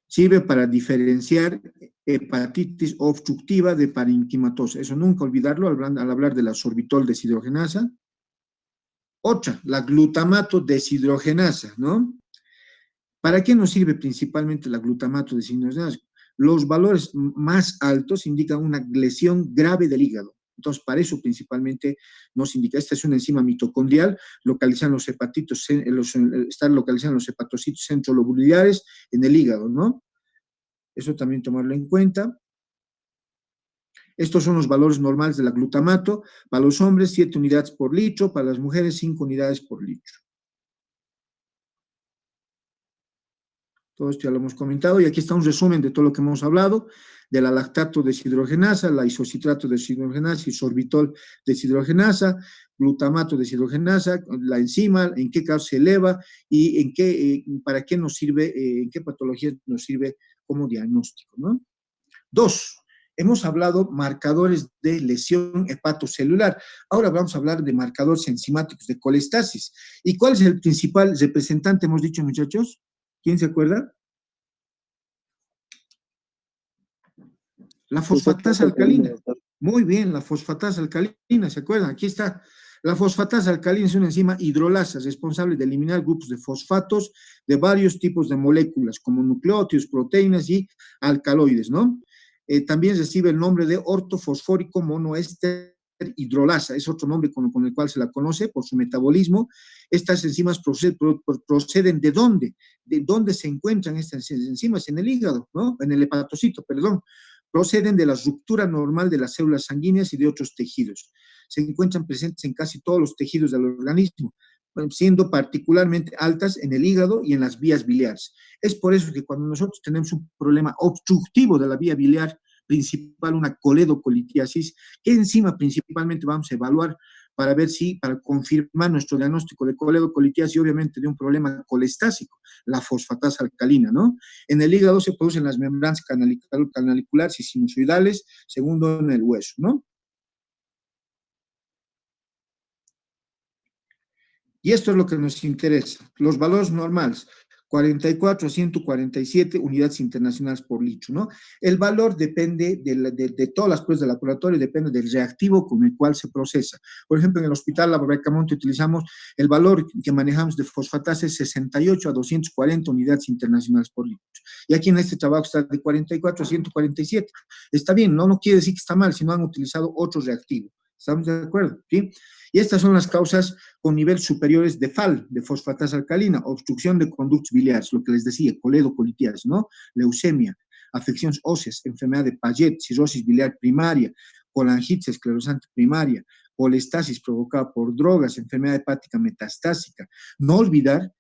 Sirve para diferenciar hepatitis obstructiva de parenquimatosa. Eso nunca olvidarlo al hablar de la sorbitol deshidrogenasa. Otra, la glutamato deshidrogenasa, ¿no? ¿Para qué nos sirve principalmente la glutamato deshidrogenasa? Los valores más altos indican una lesión grave del hígado. Entonces, para eso principalmente nos indica. Esta es una enzima mitocondrial, localizan los hepatitos, están localizando los hepatocitos centrolobulares en el hígado, ¿no? Eso también tomarlo en cuenta. Estos son los valores normales de la glutamato. Para los hombres, 7 unidades por litro. Para las mujeres, 5 unidades por litro. Todo esto ya lo hemos comentado. Y aquí está un resumen de todo lo que hemos hablado. De la lactato deshidrogenasa, la isocitrato deshidrogenasa y sorbitol deshidrogenasa, glutamato deshidrogenasa, la enzima, en qué caso se eleva y para qué nos sirve, en qué patología nos sirve como diagnóstico, ¿no? 2. Hemos hablado marcadores de lesión hepatocelular. Ahora vamos a hablar de marcadores enzimáticos de colestasis. ¿Y cuál es el principal representante, hemos dicho, muchachos? ¿Quién se acuerda? La fosfatasa alcalina. Muy bien, la fosfatasa alcalina, ¿se acuerdan? Aquí está. La fosfatasa alcalina es una enzima hidrolasa responsable de eliminar grupos de fosfatos de varios tipos de moléculas, como nucleótidos, proteínas y alcaloides, ¿no? También recibe el nombre de ortofosfórico monoéster hidrolasa, es otro nombre con el cual se la conoce por su metabolismo. Estas enzimas proceden ¿de dónde? ¿De dónde se encuentran estas enzimas? En el hígado, ¿no? En el hepatocito, perdón. Proceden de la ruptura normal de las células sanguíneas y de otros tejidos. Se encuentran presentes en casi todos los tejidos del organismo, siendo particularmente altas en el hígado y en las vías biliares. Es por eso que cuando nosotros tenemos un problema obstructivo de la vía biliar principal, una coledocolitiasis, ¿qué enzima principalmente vamos a evaluar para ver para confirmar nuestro diagnóstico de coledocolitiasis y obviamente de un problema colestásico? La fosfatasa alcalina, ¿no? En el hígado se producen las membranas canaliculares y sinusoidales, segundo en el hueso, ¿no? Y esto es lo que nos interesa, los valores normales, 44 a 147 unidades internacionales por litro, ¿no? El valor depende de todas las pruebas de laboratorio, depende del reactivo con el cual se procesa. Por ejemplo, en el Hospital Bracamonte utilizamos el valor que manejamos de fosfatasa es 68 a 240 unidades internacionales por litro. Y aquí en este trabajo está de 44 a 147. Está bien, no quiere decir que está mal, sino han utilizado otro reactivo. ¿Estamos de acuerdo? ¿Sí? Y estas son las causas con niveles superiores de FAL, de fosfatasa alcalina, obstrucción de conductos biliares, lo que les decía, coledocolitiasis, ¿no? Leucemia, afecciones óseas, enfermedad de Paget, cirrosis biliar primaria, colangitis esclerosante primaria, colestasis provocada por drogas, enfermedad hepática metastásica. No olvidar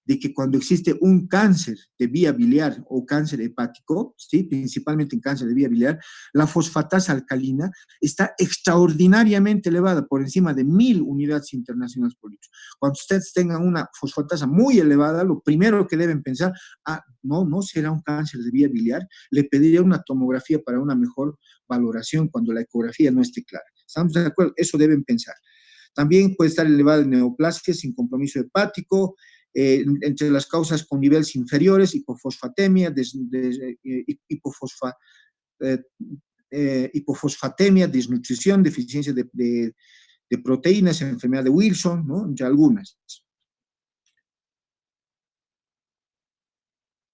de que cuando existe un cáncer de vía biliar o cáncer hepático, ¿sí? Principalmente en cáncer de vía biliar, la fosfatasa alcalina está extraordinariamente elevada, por encima de 1000 unidades internacionales por litro. Cuando ustedes tengan una fosfatasa muy elevada, lo primero que deben pensar, no será un cáncer de vía biliar, le pediría una tomografía para una mejor valoración cuando la ecografía no esté clara. ¿Estamos de acuerdo? Eso deben pensar. También puede estar elevada en neoplasia sin compromiso hepático, entre las causas con niveles inferiores, hipofosfatemia, hipofosfatemia, desnutrición, deficiencia de proteínas, enfermedad de Wilson, ¿no? Entre algunas.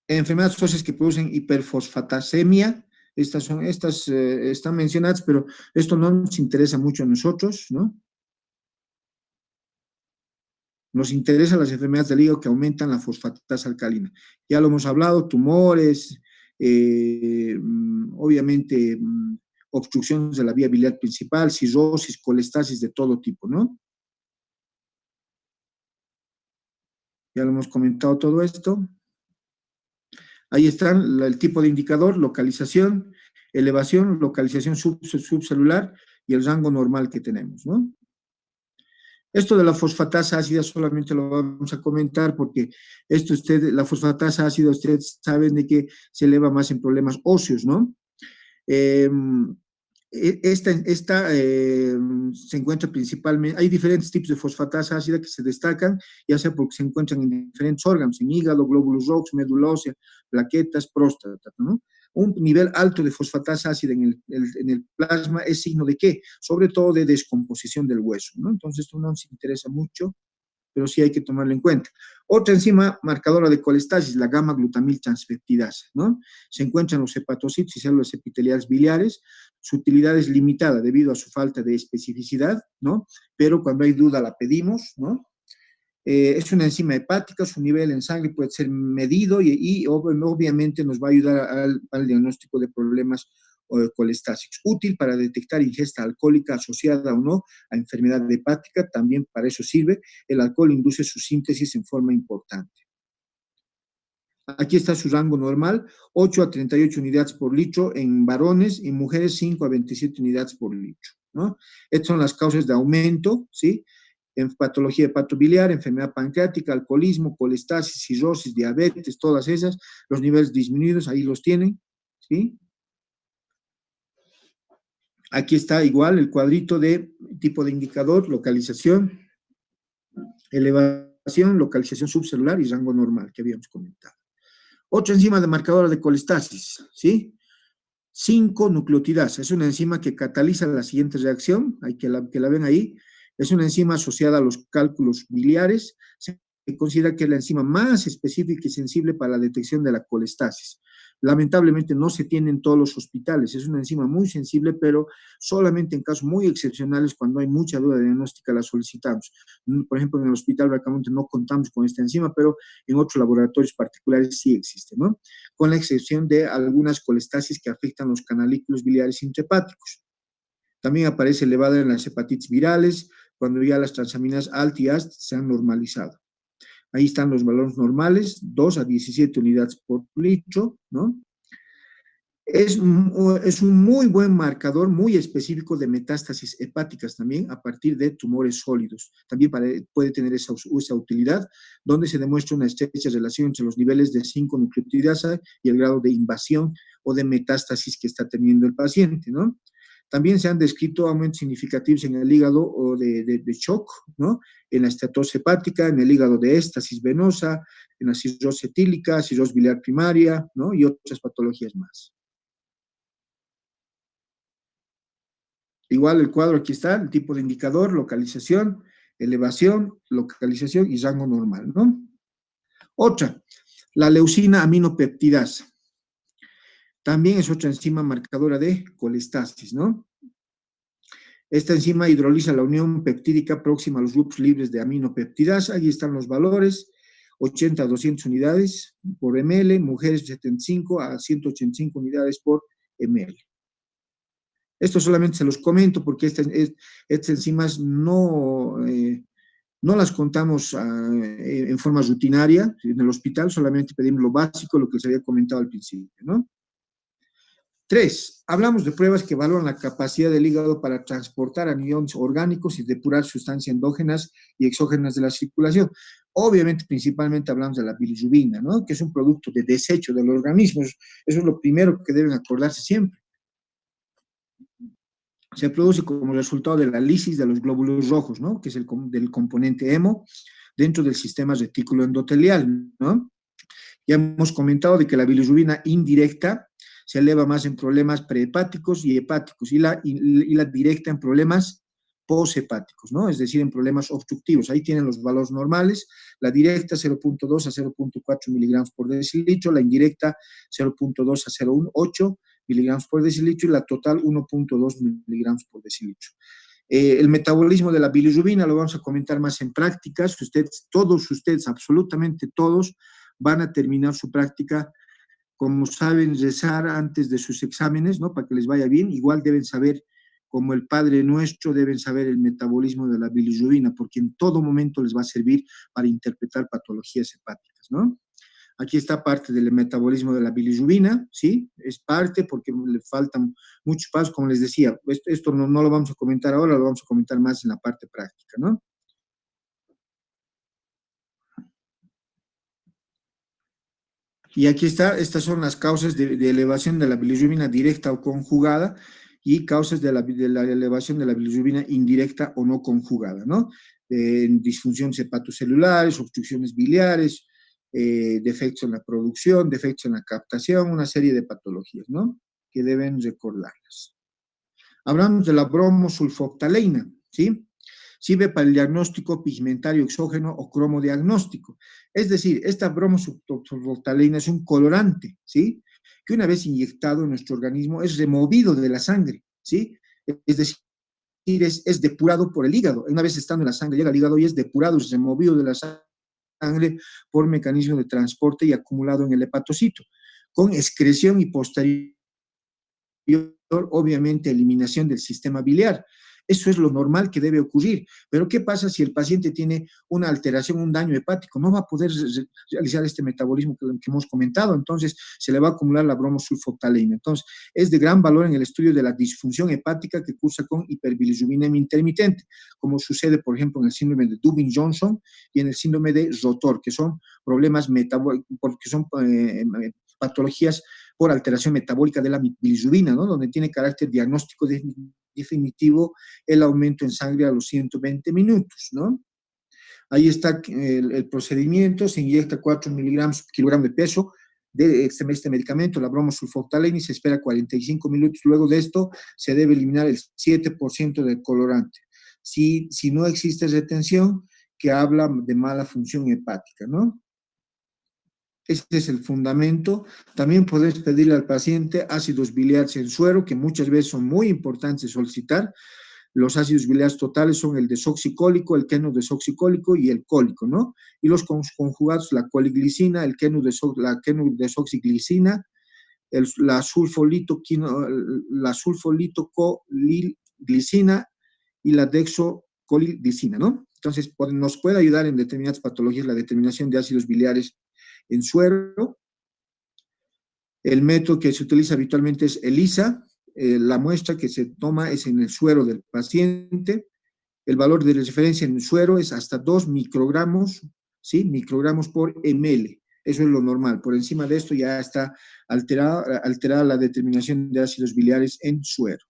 Enfermedades óseas que producen hiperfosfatasemia, Estas están mencionadas, pero esto no nos interesa mucho a nosotros, ¿no? Nos interesan las enfermedades del hígado que aumentan la fosfatasa alcalina. Ya lo hemos hablado, tumores, obviamente obstrucciones de la vía biliar principal, cirrosis, colestasis de todo tipo, ¿no? Ya lo hemos comentado todo esto. Ahí están el tipo de indicador, localización, elevación, localización subcelular y el rango normal que tenemos, ¿no? Esto de la fosfatasa ácida solamente lo vamos a comentar porque la fosfatasa ácida, ustedes saben de que se eleva más en problemas óseos, ¿no? Se encuentra principalmente, hay diferentes tipos de fosfatasa ácida que se destacan, ya sea porque se encuentran en diferentes órganos, en hígado, glóbulos rojos, médula ósea, plaquetas, próstata, ¿no? Un nivel alto de fosfatasa ácida en el plasma es signo de ¿qué? Sobre todo de descomposición del hueso, ¿no? Entonces esto no nos interesa mucho, pero sí hay que tomarlo en cuenta. Otra enzima marcadora de colestasis, la gamma-glutamil transpeptidasa, ¿no? Se encuentra en los hepatocitos y células epiteliales biliares. Su utilidad es limitada debido a su falta de especificidad, ¿no? Pero cuando hay duda la pedimos, ¿no? Es una enzima hepática, su nivel en sangre puede ser medido y obviamente nos va a ayudar al diagnóstico de problemas colestásicos. Útil para detectar ingesta alcohólica asociada o no a enfermedad hepática, también para eso sirve. El alcohol induce su síntesis en forma importante. Aquí está su rango normal, 8 a 38 unidades por litro en varones, y mujeres 5 a 27 unidades por litro, ¿no? Estas son las causas de aumento, ¿sí? En patología hepatobiliar, enfermedad pancreática, alcoholismo, colestasis, cirrosis, diabetes, todas esas, los niveles disminuidos, ahí los tienen, ¿sí? Aquí está igual el cuadrito de tipo de indicador, localización, elevación, localización subcelular y rango normal que habíamos comentado. Otra enzima de marcadora de colestasis, ¿sí? 5-nucleotidasa, es una enzima que cataliza la siguiente reacción, hay que la ven ahí, es una enzima asociada a los cálculos biliares, se considera que es la enzima más específica y sensible para la detección de la colestasis. Lamentablemente no se tiene en todos los hospitales, es una enzima muy sensible, pero solamente en casos muy excepcionales, cuando hay mucha duda diagnóstica, la solicitamos. Por ejemplo, en el Hospital Bracamonte no contamos con esta enzima, pero en otros laboratorios particulares sí existe, ¿no? Con la excepción de algunas colestasis que afectan los canalículos biliares intrahepáticos. También aparece elevada en las hepatitis virales, cuando ya las transaminas ALT y AST se han normalizado. Ahí están los valores normales, 2 a 17 unidades por litro, ¿no? Es un muy buen marcador, muy específico de metástasis hepáticas también, a partir de tumores sólidos. También puede tener esa utilidad, donde se demuestra una estrecha relación entre los niveles de 5-nucleotidasa y el grado de invasión o de metástasis que está teniendo el paciente, ¿no? También se han descrito aumentos significativos en el hígado o de shock, ¿no? En la estatosis hepática, en el hígado de éstasis venosa, en la cirrosis etílica, cirrosis biliar primaria, ¿no? Y otras patologías más. Igual el cuadro aquí está, el tipo de indicador, localización, elevación, localización y rango normal, ¿no? Otra, la leucina aminopeptidasa. También es otra enzima marcadora de colestasis, ¿no? Esta enzima hidroliza la unión peptídica próxima a los grupos libres de aminopeptidasa. Ahí están los valores, 80 a 200 unidades por ml, mujeres 75 a 185 unidades por ml. Esto solamente se los comento porque estas enzimas no las contamos en forma rutinaria en el hospital, solamente pedimos lo básico, lo que les había comentado al principio, ¿no? 3. Hablamos de pruebas que evalúan la capacidad del hígado para transportar aniones orgánicos y depurar sustancias endógenas y exógenas de la circulación. Obviamente, principalmente hablamos de la bilirrubina, ¿no? Que es un producto de desecho del organismo. Eso es lo primero que deben acordarse siempre. Se produce como resultado de la lisis de los glóbulos rojos, ¿no? Que es del componente hemo dentro del sistema retículo endotelial, ¿no? Ya hemos comentado de que la bilirrubina indirecta se eleva más en problemas prehepáticos y hepáticos, y la directa en problemas poshepáticos, ¿no? Es decir, en problemas obstructivos. Ahí tienen los valores normales, la directa 0.2 a 0.4 miligramos por decilitro, la indirecta 0.2 a 0.8 miligramos por decilitro y la total 1.2 miligramos por decilitro. El metabolismo de la bilirrubina lo vamos a comentar más en prácticas. Todos ustedes, absolutamente todos, van a terminar su práctica, como saben rezar antes de sus exámenes, ¿no? Para que les vaya bien. Igual deben saber, como el Padre Nuestro, deben saber el metabolismo de la bilirrubina, porque en todo momento les va a servir para interpretar patologías hepáticas, ¿no? Aquí está parte del metabolismo de la bilirrubina, ¿sí? Es parte porque le faltan muchos pasos, como les decía. Esto no lo vamos a comentar ahora, lo vamos a comentar más en la parte práctica, ¿no? Y aquí está, estas son las causas de elevación de la bilirrubina directa o conjugada y causas de la elevación de la bilirrubina indirecta o no conjugada, ¿no? Disfunciones hepatocelulares, obstrucciones biliares, defectos en la producción, defectos en la captación, una serie de patologías, ¿no? Que deben recordarlas. Hablamos de la bromosulfoctaleína, ¿sí? Sirve para el diagnóstico pigmentario exógeno o cromodiagnóstico. Es decir, esta bromosulfoctaleína es un colorante, ¿sí? Que una vez inyectado en nuestro organismo es removido de la sangre, ¿sí? Es decir, es depurado por el hígado. Una vez estando en la sangre, llega al hígado y es depurado, es removido de la sangre por mecanismo de transporte y acumulado en el hepatocito, con excreción y posterior, obviamente, eliminación del sistema biliar. Eso es lo normal que debe ocurrir. Pero ¿qué pasa si el paciente tiene una alteración, un daño hepático? No va a poder realizar este metabolismo que hemos comentado, entonces se le va a acumular la bromosulfoctaleína. Entonces, es de gran valor en el estudio de la disfunción hepática que cursa con hiperbilirrubinemia intermitente, como sucede, por ejemplo, en el síndrome de Dubin-Johnson y en el síndrome de Rotor, que son problemas metabólicos, porque son patologías por alteración metabólica de la bilirrubina, ¿no? Donde tiene carácter diagnóstico definitivo el aumento en sangre a los 120 minutos, ¿no? Ahí está el procedimiento, se inyecta 4 miligramos por kilogramo de peso de este medicamento, la bromosulfoctaleína, y se espera 45 minutos. Luego de esto, se debe eliminar el 7% del colorante. Si no existe retención, que habla de mala función hepática, ¿no? Este es el fundamento. También podemos pedirle al paciente ácidos biliares en suero, que muchas veces son muy importantes solicitar. Los ácidos biliares totales son el desoxicólico, el queno-desoxicólico y el cólico, ¿no? Y los conjugados, la coliglicina, la queno-desoxiglicina, la sulfolitoglicina y la dexocoliglicina, ¿no? Entonces, nos puede ayudar en determinadas patologías la determinación de ácidos biliares en suero. El método que se utiliza habitualmente es ELISA. La muestra que se toma es en el suero del paciente. El valor de referencia en el suero es hasta 2 microgramos, ¿sí? Microgramos por ml. Eso es lo normal. Por encima de esto ya está alterada la determinación de ácidos biliares en suero.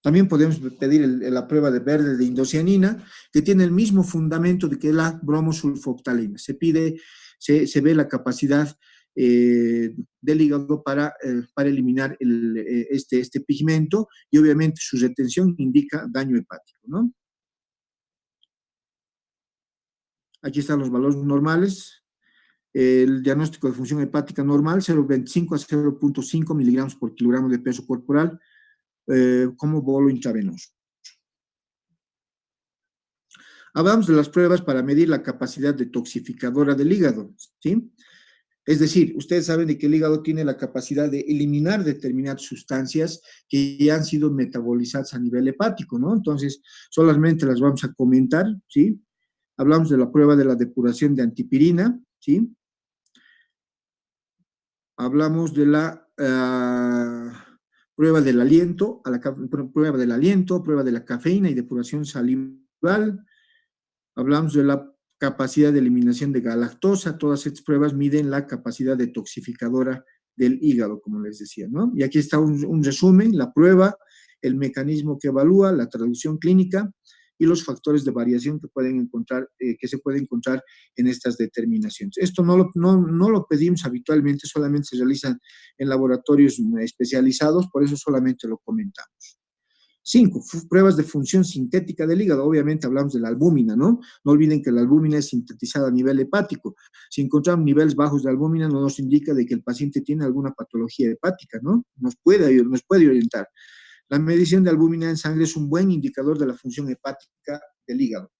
También podemos pedir la prueba de verde de indocianina, que tiene el mismo fundamento de que la bromosulfoctaleína. Se ve la capacidad del hígado para eliminar este pigmento, y obviamente su retención indica daño hepático, ¿no? Aquí están los valores normales. El diagnóstico de función hepática normal, 0,25 a 0,5 miligramos por kilogramo de peso corporal, como bolo intravenoso. Hablamos de las pruebas para medir la capacidad detoxificadora del hígado, ¿sí? Es decir, ustedes saben de que el hígado tiene la capacidad de eliminar determinadas sustancias que ya han sido metabolizadas a nivel hepático, ¿no? Entonces, solamente las vamos a comentar, ¿sí? Hablamos de la prueba de la depuración de antipirina, ¿sí? Hablamos de la prueba del aliento, prueba de la cafeína y depuración salival. Hablamos de la capacidad de eliminación de galactosa. Todas estas pruebas miden la capacidad detoxificadora del hígado, como les decía, ¿no? Y aquí está un resumen, la prueba, el mecanismo que evalúa, la traducción clínica y los factores de variación que se pueden encontrar en estas determinaciones. Esto no lo pedimos habitualmente, solamente se realizan en laboratorios especializados, por eso solamente lo comentamos. 5, pruebas de función sintética del hígado. Obviamente hablamos de la albúmina, ¿no? No olviden que la albúmina es sintetizada a nivel hepático. Si encontramos niveles bajos de albúmina, no nos indica de que el paciente tiene alguna patología hepática, ¿no? Nos puede orientar. La medición de albúmina en sangre es un buen indicador de la función hepática del hígado.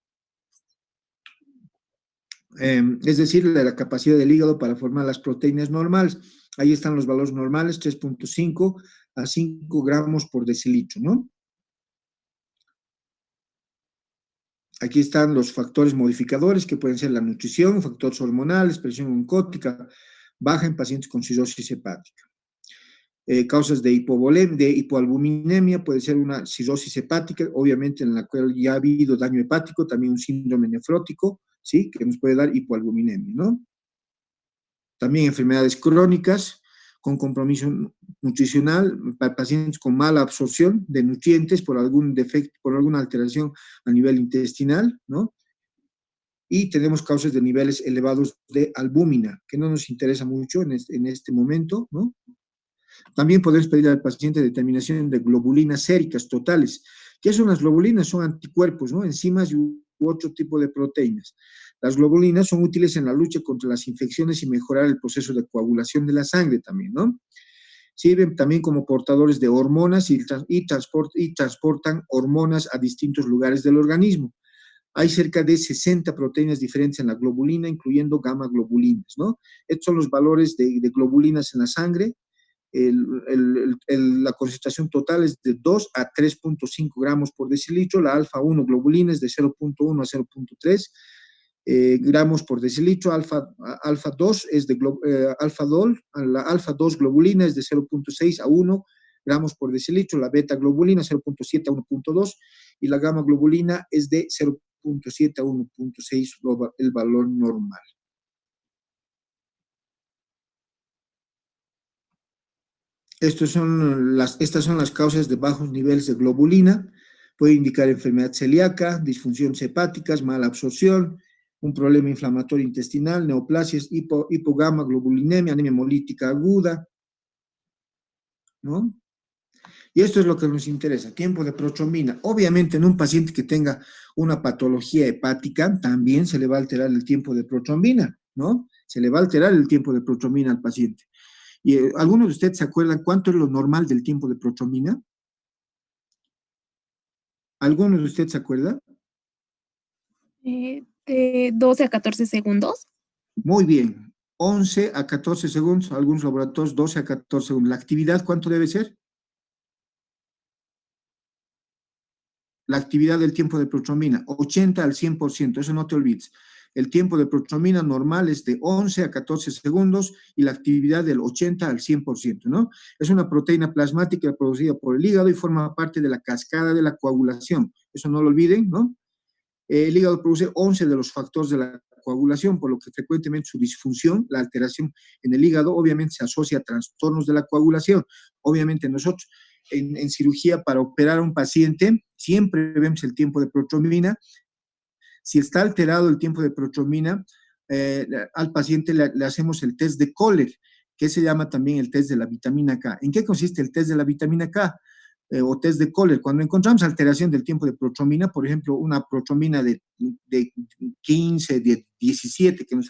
Es decir, la capacidad del hígado para formar las proteínas normales. Ahí están los valores normales, 3.5 a 5 gramos por decilitro, ¿no? Aquí están los factores modificadores, que pueden ser la nutrición, factores hormonales, presión oncótica baja en pacientes con cirrosis hepática. Causas de hipoalbuminemia, puede ser una cirrosis hepática, obviamente en la cual ya ha habido daño hepático, también un síndrome nefrótico, ¿sí? Que nos puede dar hipoalbuminemia, ¿no? También enfermedades crónicas con compromiso nutricional, para pacientes con mala absorción de nutrientes por algún defecto, por alguna alteración a nivel intestinal, ¿no? Y tenemos causas de niveles elevados de albúmina, que no nos interesa mucho en este momento, ¿no? También podemos pedir al paciente determinación de globulinas séricas totales. ¿Qué son las globulinas? Son anticuerpos, ¿no? Enzimas u otro tipo de proteínas. Las globulinas son útiles en la lucha contra las infecciones y mejorar el proceso de coagulación de la sangre también, ¿no? Sirven también como portadores de hormonas y transportan hormonas a distintos lugares del organismo. Hay cerca de 60 proteínas diferentes en la globulina, incluyendo gamma globulinas, ¿no? Estos son los valores de globulinas en la sangre. La concentración total es de 2 a 3.5 gramos por decilitro. La alfa-1 globulina es de 0.1 a 0.3 gramos por decilitro. Alfa-2 es de alfa-dol. La alfa-2 globulina es de 0.6 a 1 gramos por decilitro. La beta-globulina 0.7 a 1.2 y la gamma-globulina es de 0.7 a 1.6, el valor normal. Estas son las causas de bajos niveles de globulina. Puede indicar enfermedad celíaca, disfunciones hepáticas, mala absorción, un problema inflamatorio intestinal, neoplasias, hipogama globulinemia, anemia hemolítica aguda, ¿no? Y esto es lo que nos interesa, tiempo de protrombina. Obviamente en un paciente que tenga una patología hepática, también se le va a alterar el tiempo de protrombina, ¿no? Se le va a alterar el tiempo de protrombina al paciente. ¿Y algunos de ustedes se acuerdan cuánto es lo normal del tiempo de protrombina? ¿Alguno de ustedes se acuerda? De 12 a 14 segundos. Muy bien. 11 a 14 segundos, algunos laboratorios 12 a 14 segundos. ¿La actividad cuánto debe ser? La actividad del tiempo de protrombina, 80 al 100%, eso no te olvides. El tiempo de protrombina normal es de 11 a 14 segundos y la actividad del 80 al 100%, ¿no? Es una proteína plasmática producida por el hígado y forma parte de la cascada de la coagulación. Eso no lo olviden, ¿no? El hígado produce 11 de los factores de la coagulación, por lo que frecuentemente su disfunción, la alteración en el hígado, obviamente se asocia a trastornos de la coagulación. Obviamente nosotros en cirugía para operar a un paciente siempre vemos el tiempo de protrombina. Si está alterado el tiempo de protrombina, al paciente le hacemos el test de Kohler, que se llama también el test de la vitamina K. ¿En qué consiste el test de la vitamina K? O test de Kohler? Cuando encontramos alteración del tiempo de protrombina, por ejemplo, una protrombina de 15, de 17, que nos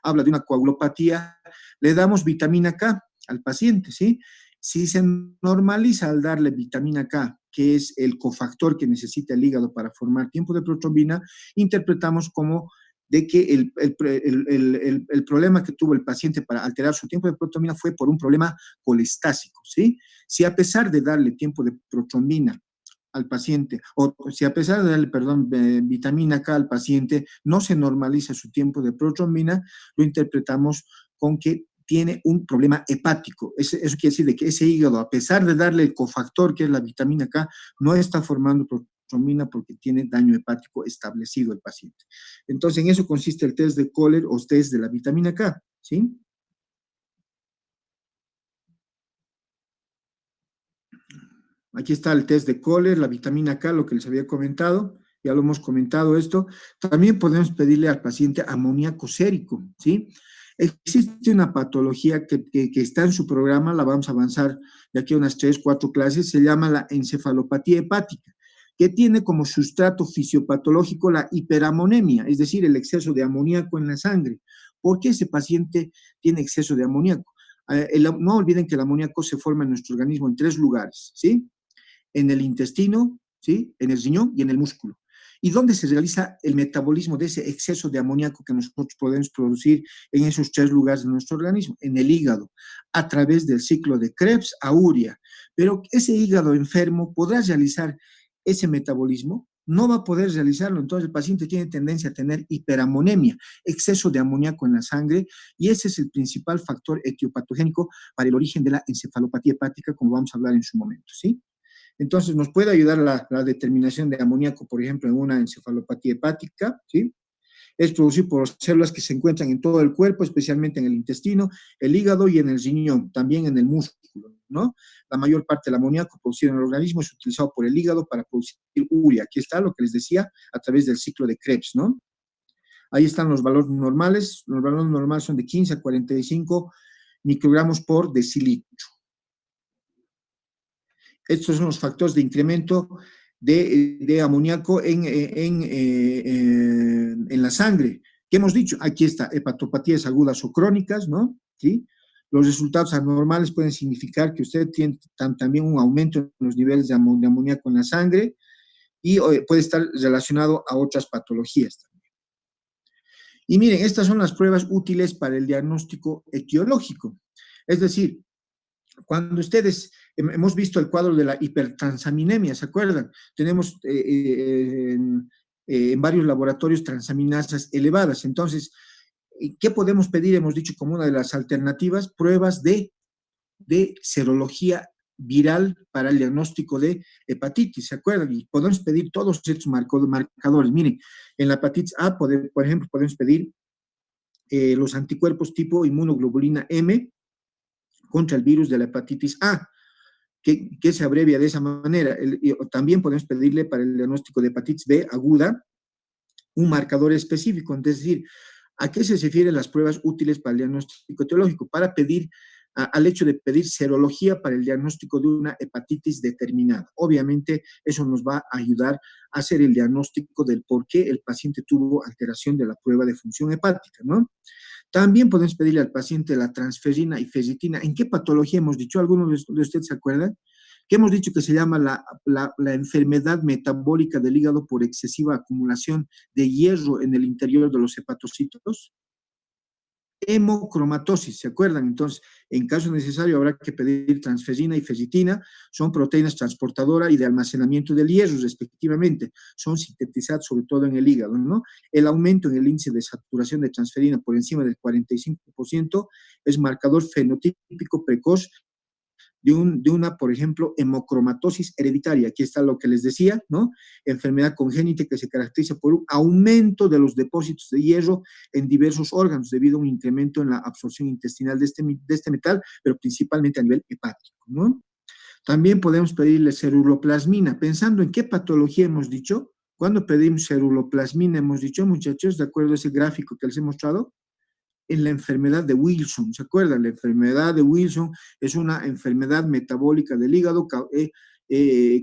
habla de una coagulopatía, le damos vitamina K al paciente, ¿sí? Si se normaliza al darle vitamina K, que es el cofactor que necesita el hígado para formar tiempo de protrombina, interpretamos como de que el problema que tuvo el paciente para alterar su tiempo de protrombina fue por un problema colestásico, ¿sí? Si a pesar de darle tiempo de protrombina al paciente, o si a pesar de darle, vitamina K al paciente, no se normaliza su tiempo de protrombina, lo interpretamos con que tiene un problema hepático. Eso quiere decir de que ese hígado, a pesar de darle el cofactor que es la vitamina K, no está formando protrombina porque tiene daño hepático establecido el paciente. Entonces, en eso consiste el test de Kohler o test de la vitamina K, ¿sí? Aquí está el test de Kohler, la vitamina K, lo que les había comentado, ya lo hemos comentado esto. También podemos pedirle al paciente amoníaco sérico, ¿sí? Existe una patología que está en su programa, la vamos a avanzar de aquí a unas 3, 4 clases, se llama la encefalopatía hepática, que tiene como sustrato fisiopatológico la hiperamonemia, es decir, el exceso de amoníaco en la sangre. ¿Por qué ese paciente tiene exceso de amoníaco? No olviden que el amoníaco se forma en nuestro organismo en 3 lugares, ¿sí? En el intestino, ¿sí? En el riñón y en el músculo. ¿Y dónde se realiza el metabolismo de ese exceso de amoníaco que nosotros podemos producir en esos 3 lugares de nuestro organismo? En el hígado, a través del ciclo de Krebs a urea. Pero ese hígado enfermo podrá realizar ese metabolismo, no va a poder realizarlo, entonces el paciente tiene tendencia a tener hiperamonemia, exceso de amoníaco en la sangre, y ese es el principal factor etiopatogénico para el origen de la encefalopatía hepática, como vamos a hablar en su momento, ¿sí? Entonces, nos puede ayudar la determinación de amoníaco, por ejemplo, en una encefalopatía hepática, ¿sí? Es producido por células que se encuentran en todo el cuerpo, especialmente en el intestino, el hígado y en el riñón, también en el músculo, ¿no? La mayor parte del amoníaco producido en el organismo es utilizado por el hígado para producir urea. Aquí está lo que les decía a través del ciclo de Krebs, ¿no? Ahí están los valores normales. Los valores normales son de 15 a 45 microgramos por decilitro. Estos son los factores de incremento de amoníaco en la sangre. ¿Qué hemos dicho? Aquí está, hepatopatías agudas o crónicas, ¿no? ¿Sí? Los resultados anormales pueden significar que usted tiene también un aumento en los niveles de amoníaco en la sangre y puede estar relacionado a otras patologías también. Y miren, estas son las pruebas útiles para el diagnóstico etiológico. Es decir, cuando ustedes, hemos visto el cuadro de la hipertransaminemia, ¿se acuerdan? Tenemos en varios laboratorios transaminasas elevadas. Entonces, ¿qué podemos pedir? Hemos dicho como una de las alternativas, pruebas de serología viral para el diagnóstico de hepatitis, ¿se acuerdan? Y podemos pedir todos estos marcadores. Miren, en la hepatitis A, por ejemplo, podemos pedir los anticuerpos tipo inmunoglobulina M, contra el virus de la hepatitis A, que se abrevia de esa manera. También podemos pedirle para el diagnóstico de hepatitis B aguda un marcador específico, es decir, ¿a qué se refieren las pruebas útiles para el diagnóstico etiológico? Para pedir, al hecho de pedir serología para el diagnóstico de una hepatitis determinada. Obviamente, eso nos va a ayudar a hacer el diagnóstico del por qué el paciente tuvo alteración de la prueba de función hepática, ¿no? También podemos pedirle al paciente la transferrina y ferritina. ¿En qué patología hemos dicho? ¿Algunos de ustedes se acuerdan? Que hemos dicho que se llama la enfermedad metabólica del hígado por excesiva acumulación de hierro en el interior de los hepatocitos. Hemocromatosis, ¿se acuerdan? Entonces, en caso necesario habrá que pedir transferrina y ferritina, son proteínas transportadoras y de almacenamiento del hierro, respectivamente, son sintetizadas sobre todo en el hígado, ¿no? El aumento en el índice de saturación de transferina por encima del 45% es marcador fenotípico precoz de una, por ejemplo, hemocromatosis hereditaria. Aquí está lo que les decía, ¿no? Enfermedad congénita que se caracteriza por un aumento de los depósitos de hierro en diversos órganos debido a un incremento en la absorción intestinal de este metal, pero principalmente a nivel hepático, ¿no? También podemos pedirle ceruloplasmina. Pensando en qué patología hemos dicho, cuando pedimos ceruloplasmina hemos dicho, muchachos, de acuerdo a ese gráfico que les he mostrado, en la enfermedad de Wilson. ¿Se acuerdan? La enfermedad de Wilson es una enfermedad metabólica del hígado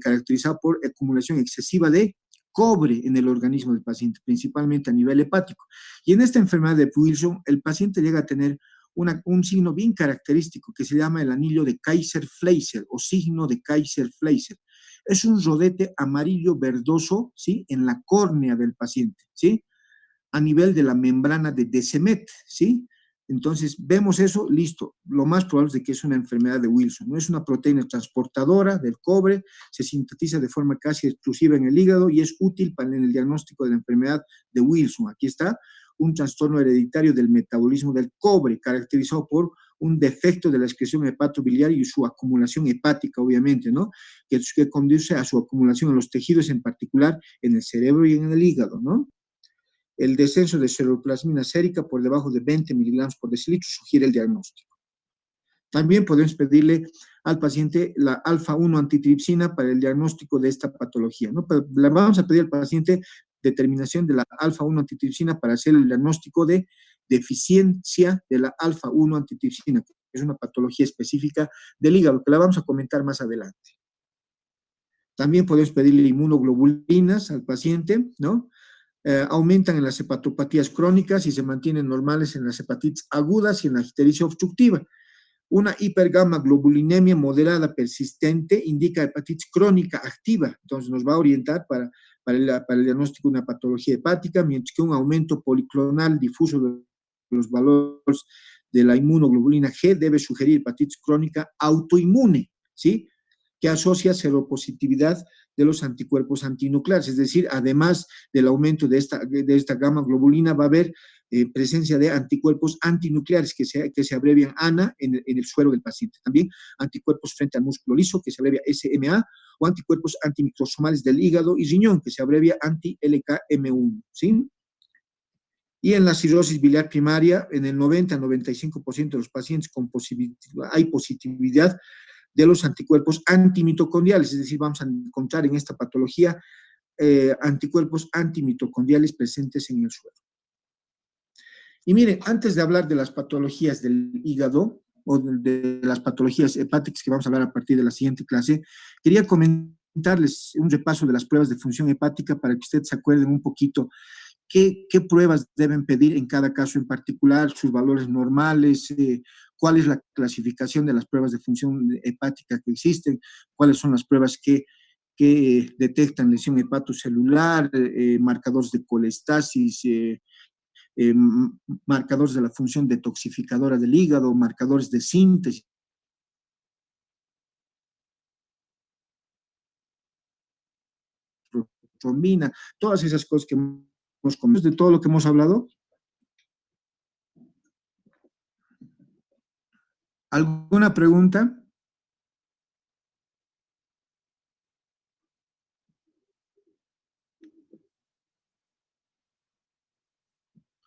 caracterizada por acumulación excesiva de cobre en el organismo del paciente, principalmente a nivel hepático. Y en esta enfermedad de Wilson, el paciente llega a tener un signo bien característico que se llama el anillo de Kaiser-Fleischer o signo de Kaiser-Fleischer. Es un rodete amarillo verdoso, ¿sí? En la córnea del paciente, ¿sí? A nivel de la membrana de Descemet, ¿sí? Entonces, vemos eso, listo. Lo más probable es de que es una enfermedad de Wilson. No es una proteína transportadora del cobre, se sintetiza de forma casi exclusiva en el hígado y es útil para el diagnóstico de la enfermedad de Wilson. Aquí está, un trastorno hereditario del metabolismo del cobre, caracterizado por un defecto de la excreción hepatobiliar y su acumulación hepática, obviamente, ¿no? Que conduce a su acumulación en los tejidos, en particular en el cerebro y en el hígado, ¿no? El descenso de ceruloplasmina sérica por debajo de 20 miligramos por decilitro sugiere el diagnóstico. También podemos pedirle al paciente la alfa-1 antitripsina para el diagnóstico de esta patología, ¿no? Pero le vamos a pedir al paciente determinación de la alfa-1 antitripsina para hacer el diagnóstico de deficiencia de la alfa-1 antitripsina, que es una patología específica del hígado, que la vamos a comentar más adelante. También podemos pedirle inmunoglobulinas al paciente, ¿no? Aumentan en las hepatopatías crónicas y se mantienen normales en las hepatitis agudas y en la ictericia obstructiva. Una hipergamma-globulinemia moderada persistente indica hepatitis crónica activa, entonces nos va a orientar para el diagnóstico de una patología hepática, mientras que un aumento policlonal difuso de los valores de la inmunoglobulina G debe sugerir hepatitis crónica autoinmune, ¿sí?, que asocia seropositividad de los anticuerpos antinucleares, es decir, además del aumento de esta gamma globulina, va a haber presencia de anticuerpos antinucleares que se abrevian ANA en el suero del paciente. También anticuerpos frente al músculo liso, que se abrevia SMA, o anticuerpos antimicrosomales del hígado y riñón, que se abrevia anti-LKM1, ¿sí? Y en la cirrosis biliar primaria, en el 90-95% de los pacientes hay positividad de los anticuerpos antimitocondriales, es decir, vamos a encontrar en esta patología anticuerpos antimitocondriales presentes en el suero. Y miren, antes de hablar de las patologías del hígado o de las patologías hepáticas que vamos a hablar a partir de la siguiente clase, quería comentarles un repaso de las pruebas de función hepática para que ustedes se acuerden un poquito qué pruebas deben pedir en cada caso en particular, sus valores normales, cuál es la clasificación de las pruebas de función hepática que existen, cuáles son las pruebas que detectan lesión hepatocelular, marcadores de colestasis, marcadores de la función detoxificadora del hígado, marcadores de síntesis, trombina, todas esas cosas que hemos comentado, de todo lo que hemos hablado. ¿Alguna pregunta?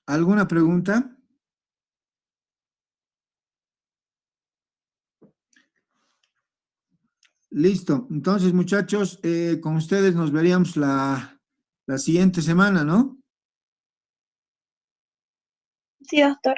¿Alguna pregunta? Listo. Entonces, muchachos, con ustedes nos veríamos la siguiente semana, ¿no? Sí, doctor.